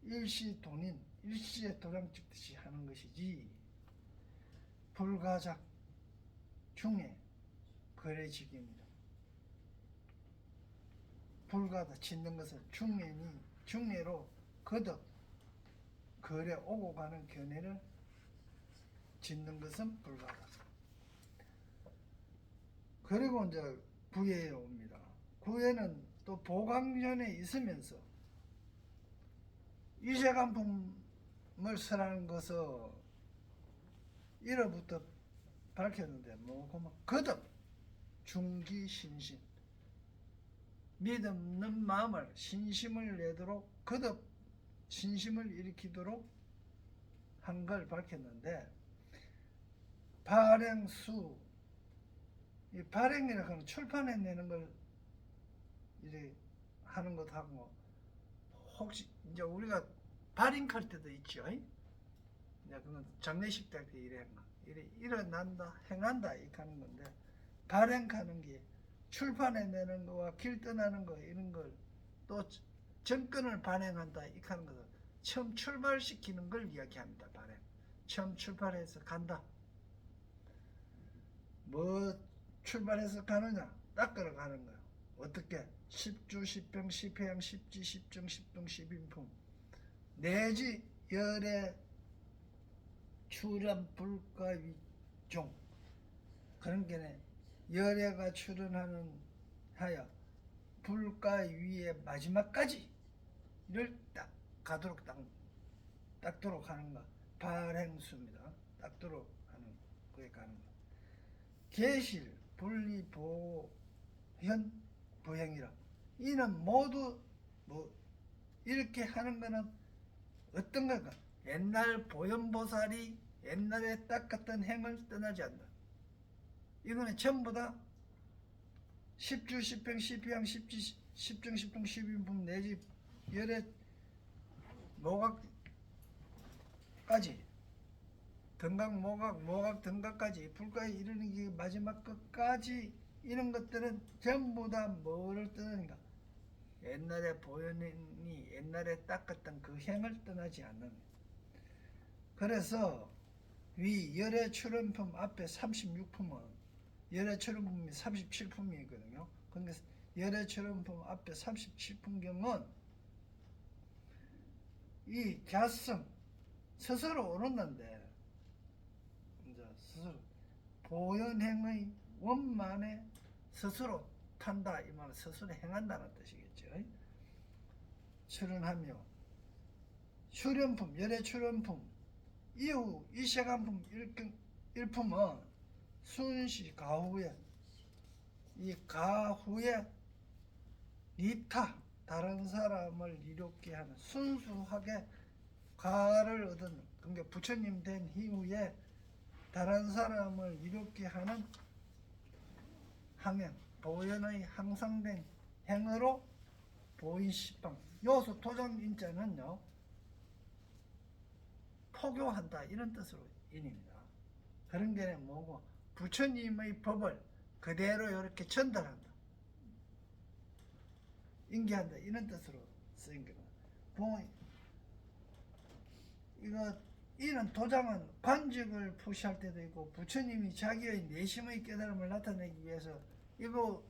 일시 돈인 일시에 도장 찍듯이 하는 것이지 불가작 중에 거래직입니다. 불가다 짓는 것은 중례로 거듭 거래 오고 가는 견해를 짓는 것은 불가다. 그리고 이제 구예에 옵니다. 구예는 또 보강전에 있으면서 이재간품을 설하는 것을 1어부터 밝혔는데 뭐고 거듭 중기신심 믿는 마음을 신심을 내도록 거듭 신심을 일으키도록 한 걸 밝혔는데 발행수, 이 발행이라고 하는 출판해내는 걸 이제 하는 것하고, 혹시 이제 우리가 발행할 때도 있죠. 이제 그건 장례식 때 이래 일어난다, 행한다 이렇게 하는 건데, 발행하는 게 출판해내는 거와 길 떠나는 거 이런 걸 또 정권을 발행한다 이렇게 하는 것은 처음 출발시키는 걸 이야기합니다. 발행. 처음 출발해서 간다. 뭐 출발해서 가느냐? 닦으러 가는 거야. 어떻게? 10주, 10병, 10회양, 10지, 10정, 10동, 10인품 내지 열의 출연 불가위종 그런 게네. 열애가 출연하는 하여 불가위의 마지막까지 이를 딱 가도록 닦도록 하는 거 발행수입니다. 닦도록 하는 거에 가는 거. 계실 분리 보현 부행이라. 이는 모두 뭐 이렇게 하는 거는 어떤 걸까? 옛날 보현보살이 옛날에 닦았던 행을 떠나지 않는다. 이거는 전부 다 10주, 10병, 10희양, 10지, 10정, 10동, 10인품 내지 열의 모각까지 등각, 모각, 등각까지 불가에 이르는 게 마지막 끝까지 이런 것들은 전부 다 뭐를 떠나는가? 옛날에 보현이 옛날에 닦았던 그 행을 떠나지 않는. 그래서 위 열의 출연품 앞에 36품은 열의 출연품이 37품이거든요. 근데 열의 출연품 앞에 37품경은 이 자성 스스로 오른다는데 이제 스스로 보현행의 원만에 스스로 탄다 이 말은 스스로 행한다는 뜻이겠죠. 출연하며 출연품 열의 출연품 이후 이시간품 일품은 순시 가후에 이 가후에 리타 다른 사람을 이롭게 하는 순수하게 가를 얻은 그러니까 부처님 된 이후에 다른 사람을 이롭게 하는 항행 보현의 항상된 행으로 보인시방 여기서 도장인자는요 포교한다 이런 뜻으로 인입니다. 그런 게 뭐고 부처님의 법을 그대로 이렇게 전달한다 인계한다 이런 뜻으로 쓰인 겁니다. 이런 도장은 관직을 표시할 때도 있고 부처님이 자기의 내심의 깨달음을 나타내기 위해서 이거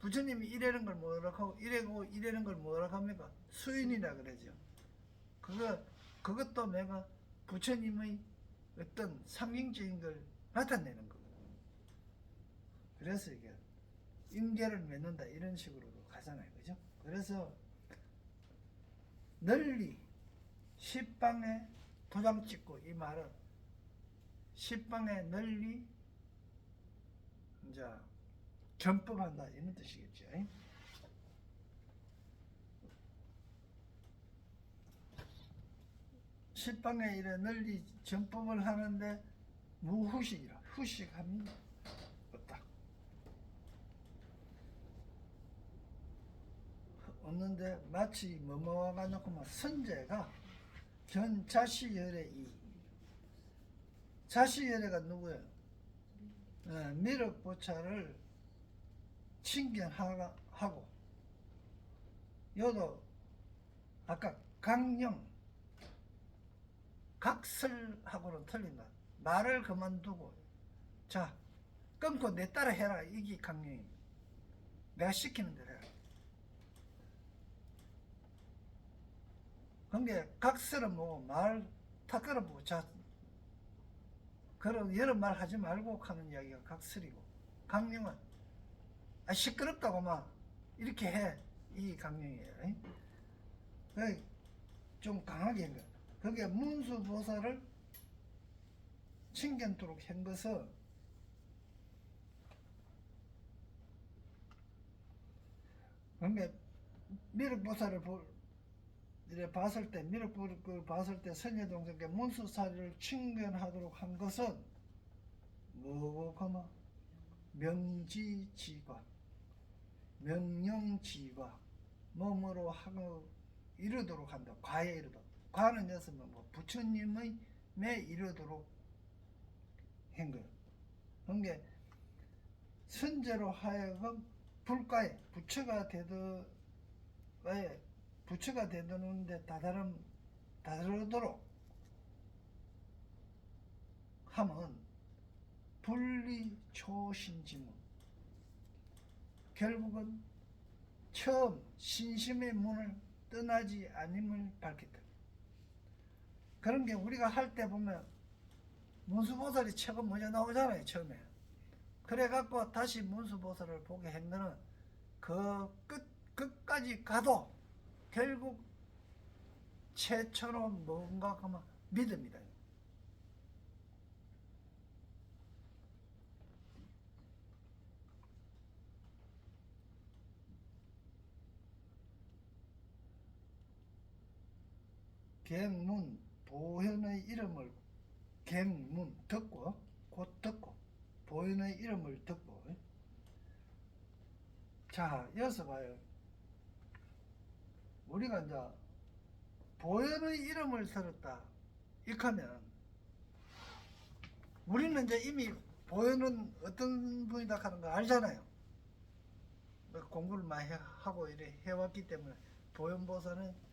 부처님이 이래는 걸 뭐라 하고 이래는 걸 뭐라 합니까? 수인이라 그러죠. 그것도 내가 부처님의 어떤 상징적인 걸 나타내는 거거든요. 그래서 이게 인계를 맺는다 이런 식으로도 가잖아요. 그죠? 그래서 널리 십방에 도장 찍고 이 말은 십방에 널리 이제 전법한다 이런 뜻이겠죠. 십방에 이래 널리 전법을 하는데 무후식이라 후식함이 없다. 없는데 마치 뭐뭐와 같놓고 선제가 견 자시열의 이 자시열애가 누구예요? 미륵보살을 칭견하고 여도 아까 강령 각설하고는 틀린다. 말을 그만두고 자 끊고 내 따라 해라 이게 강령입니다. 내가 시키는 대로 해라. 그게 각설은 뭐고 말 다 끌어보고 자 그런 여러 말 하지 말고 하는 이야기가 각설이고 강령은 시끄럽다고 막 이렇게 해 이 강령이에요. 좀 강하게 한 거야. 그게 문수보살을 칭견토록 한 것은 그러니까 미륵보살을 봤을 때 미륵보살을 봤을 때 선녀동생께 문수사리를 칭견하도록 한 것은 뭐고 그마 명지지과 명령지과 뭐뭐로 하고 이르도록 한다. 과에 이르도록. 과는 여기서는 뭐 부처님의 매 이르도록 한 거예요. 그러니까 선제로 하여금 불가에 부처가 되드는데 다다르도록 하면 분리초신지문, 결국은 처음 신심의 문을 떠나지 않음을 밝혔다. 그런 게 우리가 할 때 보면 문수보살이 책은 먼저 나오잖아요, 처음에. 그래갖고 다시 문수보살을 보게 한 거는 그 끝까지 가도 결국 최초로 뭔가 하면 믿음이다. 갱문 보현의 이름을 갱문 듣고 곧 듣고 보현의 이름을 듣고. 자, 여기서 봐요. 우리가 이제 보현의 이름을 들었다 이하면 우리는 이제 이미 보현은 어떤 분이다 하는 거 알잖아요. 공부를 많이 하고 이래 해왔기 때문에 보현보살은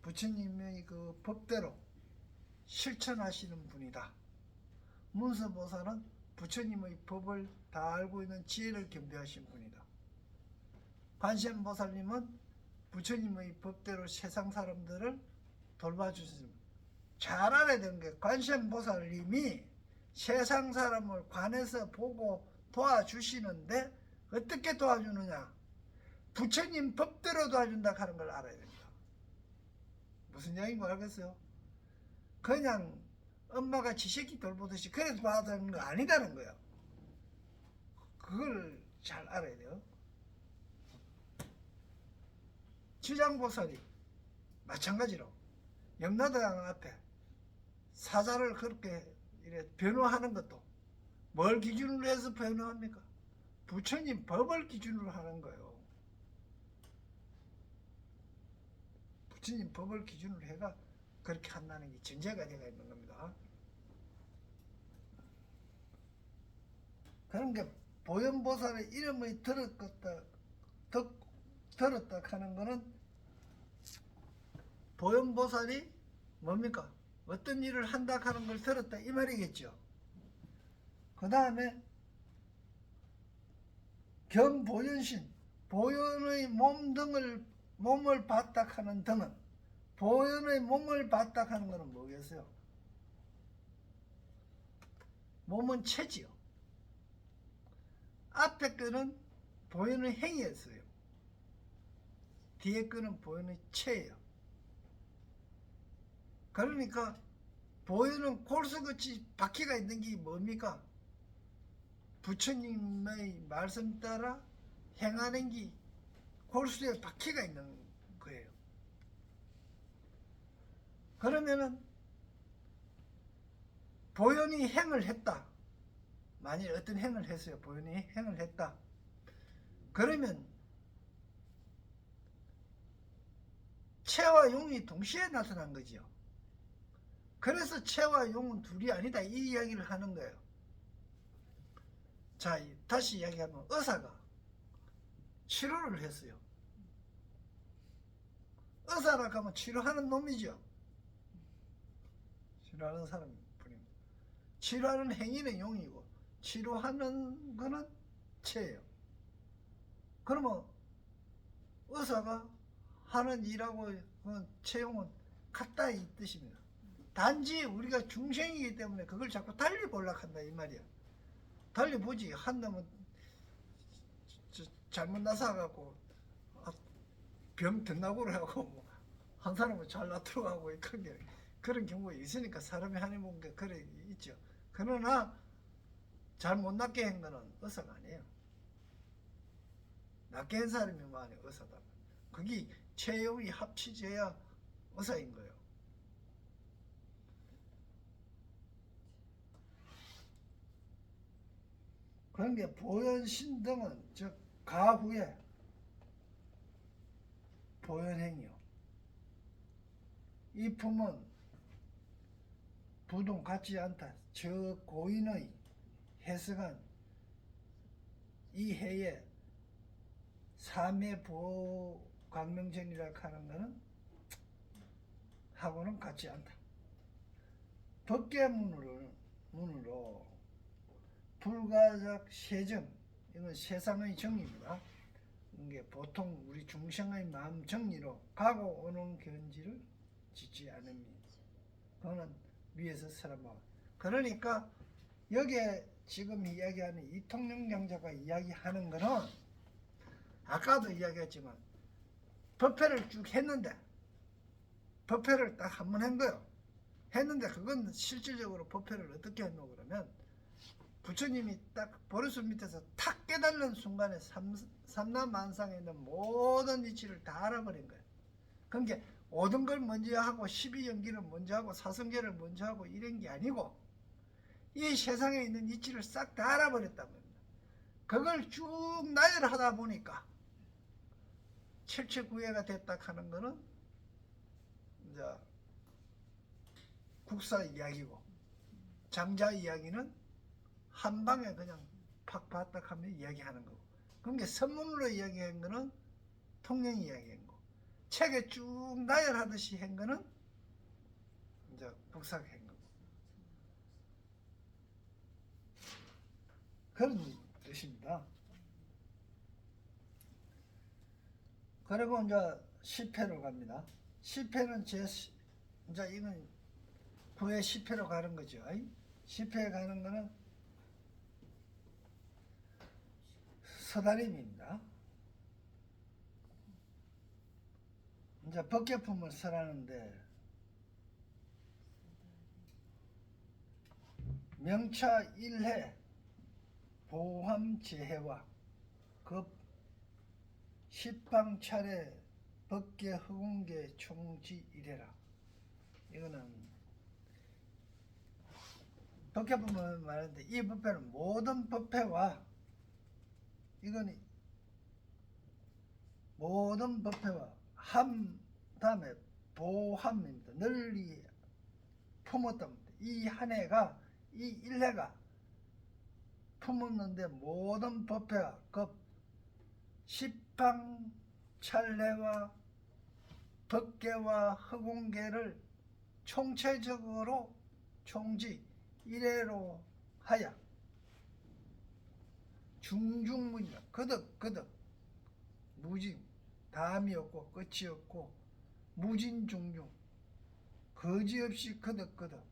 부처님의 그 법대로 실천하시는 분이다. 문수보살은 부처님의 법을 다 알고 있는 지혜를 겸비하신 분이다. 관세음보살님은 부처님의 법대로 세상 사람들을 돌봐주시는, 잘 알아야 되는 게 관세음보살님이 세상 사람을 관에서 보고 도와주시는데 어떻게 도와주느냐? 부처님 법대로 도와준다 하는 걸 알아야 됩니다. 무슨 이야기인지 알겠어요? 그냥 엄마가 지 새끼 돌보듯이 그래도 봐주는 거 아니다는 거예요. 그걸 잘 알아야 돼요. 지장보살이 마찬가지로 염라대왕 앞에 사자를 그렇게 이래 변호하는 것도 뭘 기준으로 해서 변호합니까? 부처님 법을 기준으로 하는 거예요. 부처님 법을 기준으로 해가 그렇게 한다는 게 전제가 되어 있는 겁니다. 그런 게 보현보살의 이름을 들었다 하는 거는 보현보살이 뭡니까? 어떤 일을 한다 하는 걸 들었다 이 말이겠죠. 그 다음에 겸보현신, 보현의 몸을 봤다 하는 등은, 보현의 몸을 봤다 하는 것은 뭐겠어요? 몸은 체지요. 앞에 거는 보현의 행위였어요. 뒤에 거는 보현의 체예요. 그러니까 보현은 골수같이 바퀴가 있는 게 뭡니까? 부처님의 말씀 따라 행하는 게 골수에 바퀴가 있는 거예요. 그러면은 보현이 행을 했다. 만일 어떤 행을 했어요. 보현이 행을 했다. 그러면 체와 용이 동시에 나타난 거죠. 그래서 체와 용은 둘이 아니다 이 이야기를 하는 거예요. 자, 다시 이야기하면 의사가 치료를 했어요. 의사라고 하면 치료하는 놈이죠. 치료하는 사람뿐입니다. 치료하는 행위는 용이고 치료하는 거는 체예요. 그러면 의사가 하는 일하고 체용은 같다 이 뜻입니다. 단지 우리가 중생이기 때문에 그걸 자꾸 달리 보려고 한다 이 말이야. 달리 보지. 한 놈은 잘못 나서갖고 병 든다고 하고 한 사람은 잘 놔두고 그런 경우가 있으니까 사람이 하는 뭔가 그래 있죠. 그러나 잘 못 낫게 한 거는 의사가 아니에요. 낫게 한 사람이 많이 의사다. 그게 체용이 합치져야 의사인 거예요. 그런 게 보현신등은 즉 가후에 보현행이요. 이 품은 부동 같지 않다. 저 고인의 해석한 이 해에 3회 보강명전이라 하는 것은 하고는 같지 않다. 법계문으로 불가적 세정, 이건 세상의 정의입니다. 이게 보통 우리 중생의 마음 정리로 가고 오는 견지를 짓지 않습니다. 그거는 위에서 사람하고. 그러니까 여기에 지금 이야기하는 이통령 강자가 이야기하는 거는 아까도 이야기했지만 법회를 쭉 했는데 법회를 딱 한 번 한 거예요. 했는데 그건 실질적으로 법회를 어떻게 했노 그러면 부처님이 딱 보르스 밑에서 탁 깨달는 순간에 삼라만상에 있는 모든 이치를 다 알아버린 거예요. 그러니까 모든 걸 먼저 하고 12연기를 먼저 하고 사성계를 먼저 하고 이런 게 아니고 이 세상에 있는 이치를 싹 다 알아버렸단 말입니다. 그걸 쭉 나열하다 보니까 칠체구해가 됐다 하는 거는 이제 국사 이야기고 장자 이야기는 한 방에 그냥 팍 봤다 하면 이야기하는 거고, 그러니까 선문으로 이야기한 거는 통령 이야기한 거, 책에 쭉 나열하듯이 한 거는 이제 국사가 한 거고, 그런 뜻입니다. 그리고 이제 10회로 갑니다. 10회는 이제 이건 9회 10회로 가는 거죠. 10회 가는 거는 서다림입니다. 이제 법계품을 설하는데 명차 1회 보함제해와 급 십방차례 법계 허공계 총지 이래라. 이거는 법계품을 말하는데 이 법회는 모든 법회와 이거는 모든 법회와 함 다음에 보함입니다. 널리 품었답니다. 이 한 해가 이 일해가 품었는데 모든 법회와 급 십방찰례와 법계와 허공계를 총체적으로 총지 이래로 하여 중중무진 거듭거듭 무진 다음이 없고 끝이 없고 무진중중 거지없이 거듭거듭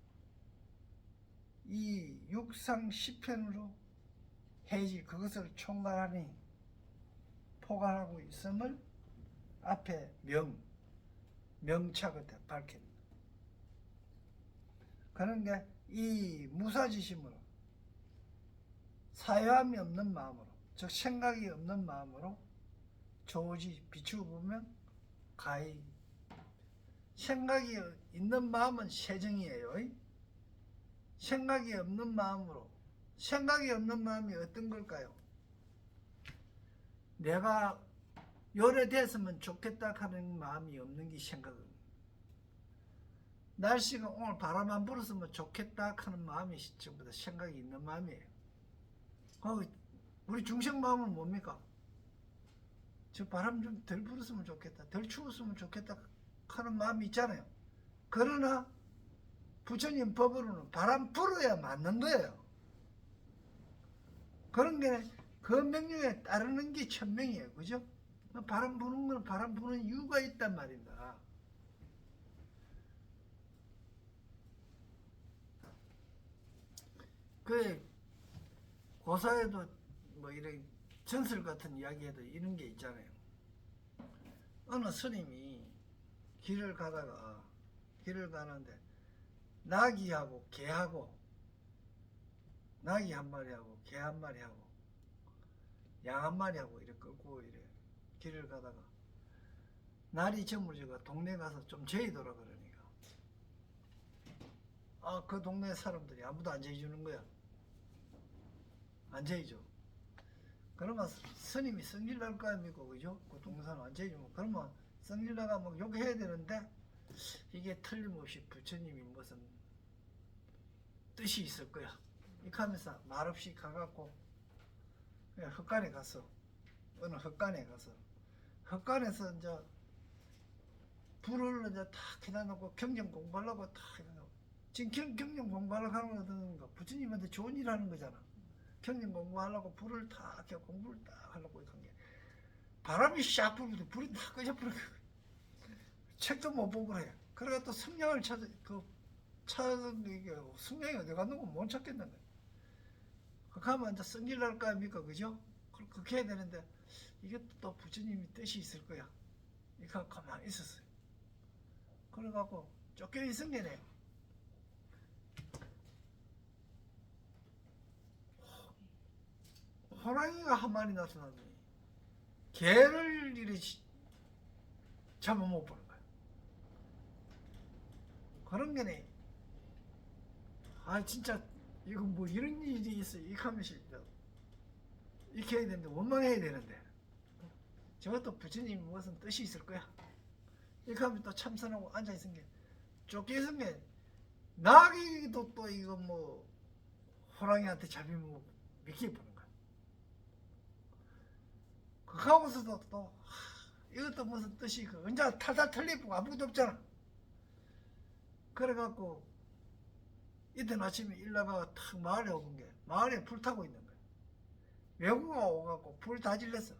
이 육상 10편으로 해지 그것을 총괄하니 포괄하고 있음을 앞에 명차 끝에 밝힙니다. 그런 게 이 무사지심으로 사유함이 없는 마음으로, 즉 생각이 없는 마음으로 조지 비추어 보면 가히 생각이 있는 마음은 세정이에요. 생각이 없는 마음으로, 생각이 없는 마음이 어떤 걸까요? 내가 요래됐으면 좋겠다 하는 마음이 없는 게 생각은, 날씨가 오늘 바람 안 불었으면 좋겠다 하는 마음이 전부 다 생각이 있는 마음이에요. 우리 중생 마음은 뭡니까? 저 바람 좀 덜 불었으면 좋겠다, 덜 추웠으면 좋겠다 하는 마음이 있잖아요. 그러나 부처님 법으로는 바람 불어야 맞는 거예요. 그런 게 그 명령에 따르는 게 천명이에요. 그죠? 바람 부는 건 바람 부는 이유가 있단 말입니다. 그 고사에도 뭐 이런 전설 같은 이야기에도 이런 게 있잖아요. 어느 스님이 길을 가는데 나귀하고 개하고, 나귀 한 마리하고 개 한 마리하고 양 한 마리하고 이렇게 끌고 이래 길을 가다가 날이 저물어가 동네 가서 좀 재이더라. 그러니까 그 동네 사람들이 아무도 안 재주는 거야. 안 재이죠. 그러면 스님이 성질 날 거 아닙니까? 그죠? 그 동산 완전히 뭐 그러면 성질 나가 뭐 욕해야 되는데 이게 틀림없이 부처님이 무슨 뜻이 있을 거야. 이렇게 하면서 말없이 가갖고 그냥 헛간에 가서 어느 헛간에 가서 헛간에서 이제 불을 이제 탁 해놔놓고 경전 공부하려고 탁 해놔놓고 지금 경전 공부하려고 하는 거는 부처님한테 좋은 일 하는 거잖아. 경전 공부하려고 불을 탁 이렇게 공부를 딱 하려고 한 게 바람이 샥 불고 불이 다 꺼져버려. 책도 못 보고 그래. 그래가 또 성냥을 찾아 이게 성냥이 어디 갔는고 못 찾겠는 거야. 그렇게 하면 이제 성질 날 거 아닙니까? 그죠? 그렇게 해야 되는데 이게 또 부처님이 뜻이 있을 거야. 이거 가만히 있었어요. 그래갖고 쫓겨 있은 게네. 호랑이가 한 마리 나타나더니 개를 이리 잡아 못 보는 거야. 그런 게네. 아 진짜 이거 뭐 이런 일이 있어. 이렇게 하면서 이렇게 해야 되는데 원망해야 되는데 저것도 부처님이 무슨 뜻이 있을 거야. 이렇게 하면 또 참선하고 앉아있은 게 쫓겨있은 게 나기도 또 이거 뭐 호랑이한테 잡히면 믿게 보는 거야. 그하고서도 또 이것도 무슨 뜻이 그 언제 탈탈 털리고 아무것도 없잖아. 그래갖고 이튿 아침에 일나가 탁 마을에 오는 게 마을에 불 타고 있는 거야. 외구가 오갖고 불 다 질렀어.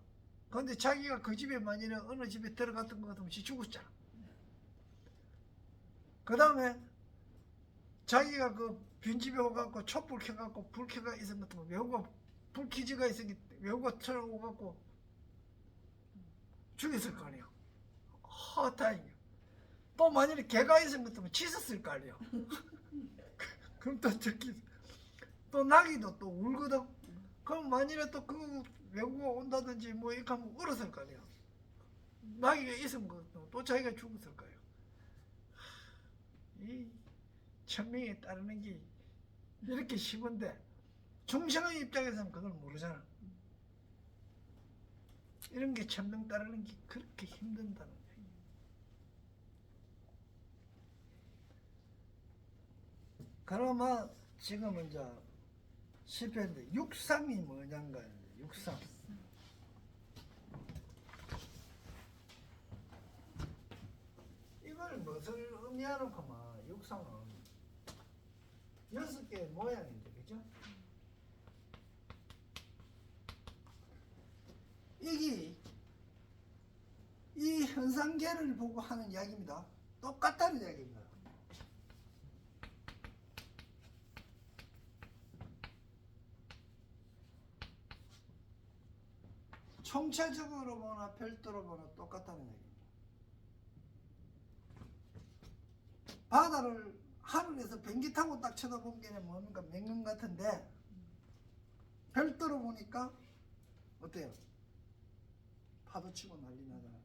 근데 자기가 그 집에 만일에 어느 집에 들어갔던 것 같으면 지 죽었잖아. 그 다음에 자기가 그 빈집에 오갖고 촛불 켜갖고 불 켜가 있은 것 같으면 외구가 불 켜지가 있으니 외구가 틀어오갖고 죽였을 거 아니야. 다행이야. 또 만일에 개가 있은 것 같으면 짖었을 거 아니야. 그럼 또 저기 또 나기도 또 울거든. 그럼 만일에 또 그 외구가 온다든지 뭐 이렇게 하면 울었을 거 아니야. 나기가 있으면 또 자기가 죽었을 거예요. 이 천명에 따르는 게 이렇게 쉬운데 중생의 입장에서는 그걸 모르잖아. 이런 게 천명 따르는 게 그렇게 힘든다는 거야. 그러면 지금은 이제 실패했는데 육상이 뭐냐인가. 육상. 이걸 무엇을 의미하는구만. 육상은 6개의 모양인데, 그죠? 이게 이 현상계를 보고 하는 이야기입니다. 똑같다는 이야기입니다. 총체적으로 보나 별도로 보나 똑같다는 얘기입니다. 바다를 하늘에서 비행기 타고 딱 쳐다본 게 뭔가 맹금 같은데 별도로 보니까 어때요? 파도 치고 난리 나잖아요.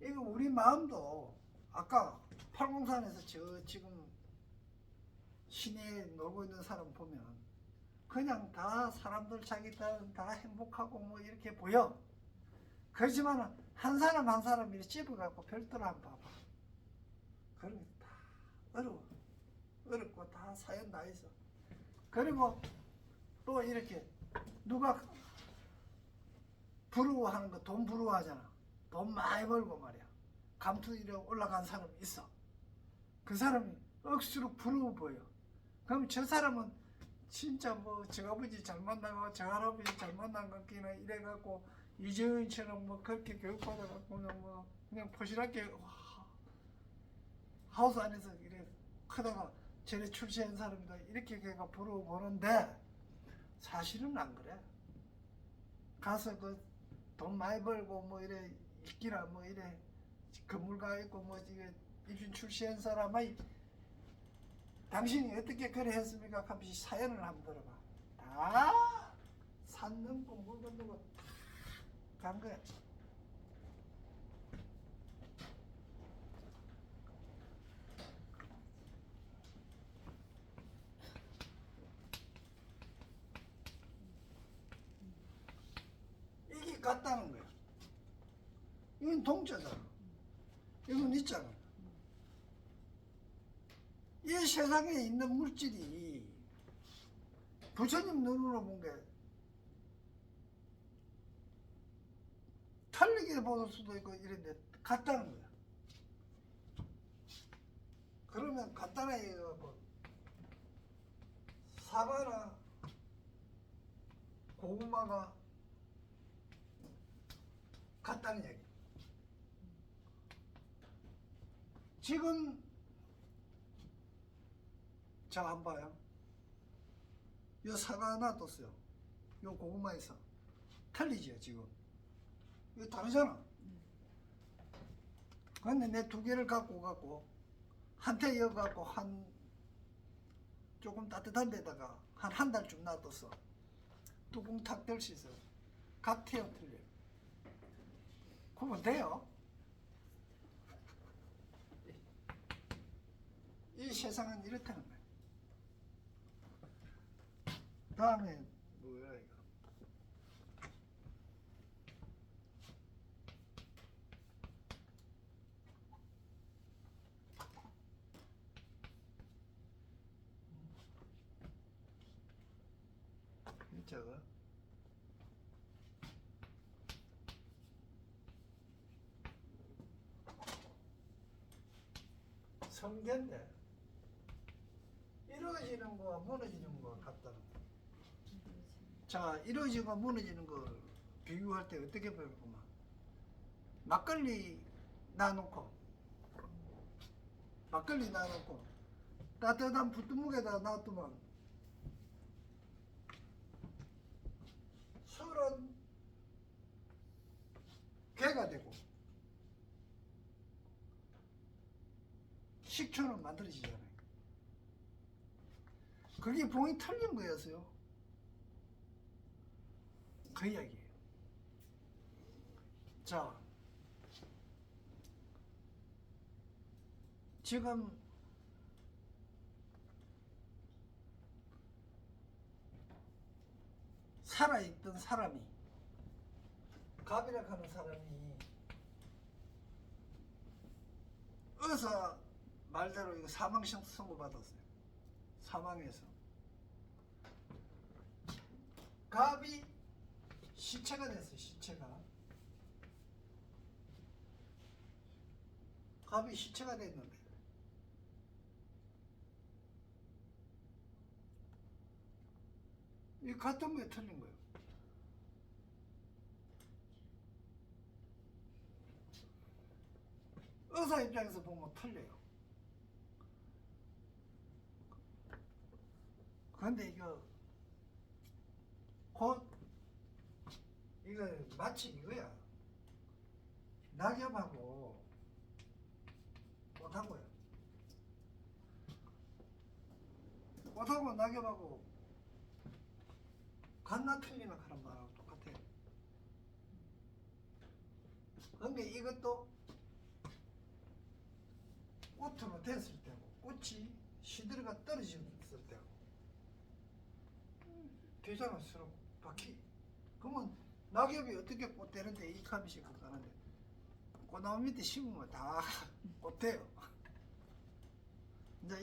이거 우리 마음도 아까 팔공산에서 저 지금 시내에 놀고 있는 사람 보면 그냥 다 사람들 자기 딸은 다 행복하고 뭐 이렇게 보여. 그렇지만 한 사람 한 사람 이렇게 집어갖고 별도로 한번 봐봐. 그런 게 다 어려워. 어렵고 다 사연 다 있어. 그리고 또 이렇게 누가 부러워하는 거 돈 부러워하잖아. 돈 많이 벌고 말이야. 감투 올라간 사람이 있어. 그 사람이 억수로 부러워 보여. 그럼 저 사람은 진짜 뭐 저 아버지 잘 만나고 저 할아버지 잘 만난 것 같기나 이래갖고 이재훈처럼 뭐 그렇게 교육받아갖고 그냥 포실하게 하우스 안에서 이래 크다가 저래 출세한 사람이다 이렇게 걔가 부러워 보는데 사실은 안 그래. 가서 그 돈 많이 벌고 뭐 이래 있기라 뭐 이래 건물가 있고 뭐 이게 입신 출세한 사람이 당신이 어떻게 그래 했습니까? 하면서 사연을 한번 들어봐. 다 산 넘고 물 건너고 다 간 거야. 여긴 동자잖아. 이건 있잖아. 이 세상에 있는 물질이 부처님 눈으로 본 게 틀리게 볼 수도 있고 이런데 같다는 거야. 그러면 간단하게 얘기해갖고 사과나 고구마가 같다는 얘기. 지금 자 한번 봐요. 요 사과 하나 떴어요. 요 고구마 있어. 틀리죠 지금. 이거 다르잖아. 근데 내 두 개를 갖고 한테 이어갖고 한 조금 따뜻한 데다가 한 달쯤 놔뒀어. 뚜껑 탁 뜰 수 있어. 같아요 틀려요? 그러면 돼요. 이 세상은 이렇다는 거예요. 다음에 뭐야 이거? 저거 성견인데 이루어지는 거와 무너지는 거와 같다는 거. 자, 이루어지고 무너지는 걸 비교할 때 어떻게 보겠구만. 막걸리 놔놓고 따뜻한 부뚜묵에다 놔두면 술은 개가 되고 식초는 만들어지잖아요. 그게 봉이 틀린 거였어요. 그 이야기예요. 자, 지금 살아있던 사람이, 갑이라 하는 사람이 의사 말대로 이거 사망 선고 받았어요. 사망해서 갑이 시체가 됐어요. 갑이 시체가 됐는데 이 같은 게 틀린 거예요. 의사 입장에서 보면 틀려요. 그런데 이거 마치 이거야. 낙엽하고 꽃하고요. 꽃하고 낙엽하고 같나 틀리나 하는 말하고 똑같아요. 근데 이것도 꽃으로 됐을 때고 꽃이 시들어가 떨어졌을 때고 되잖아. 서로 바퀴. 그러면 낙엽이 어떻게 꽃되는데 이 감이 가는데 꽃나무 밑에 심으면 다 꽃돼요. 이제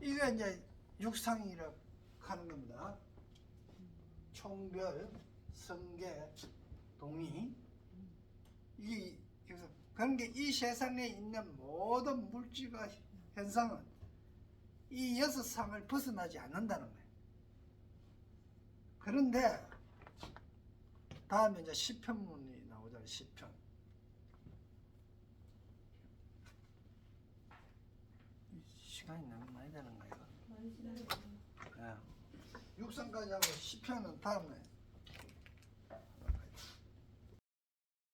이게 이제 육상이라 하는 겁니다. 총별, 성계, 동의. 이 그래서 그런 게 이 세상에 있는 모든 물질과 현상은 이 여섯 상을 벗어나지 않는다는 거예요. 그런데 다음에 이제 시편문이 나오잖아요. 시편. 시간이 너무 많이 되는 거예요. 많이 지나요. 네. 육상까지 하고 시편은 다음에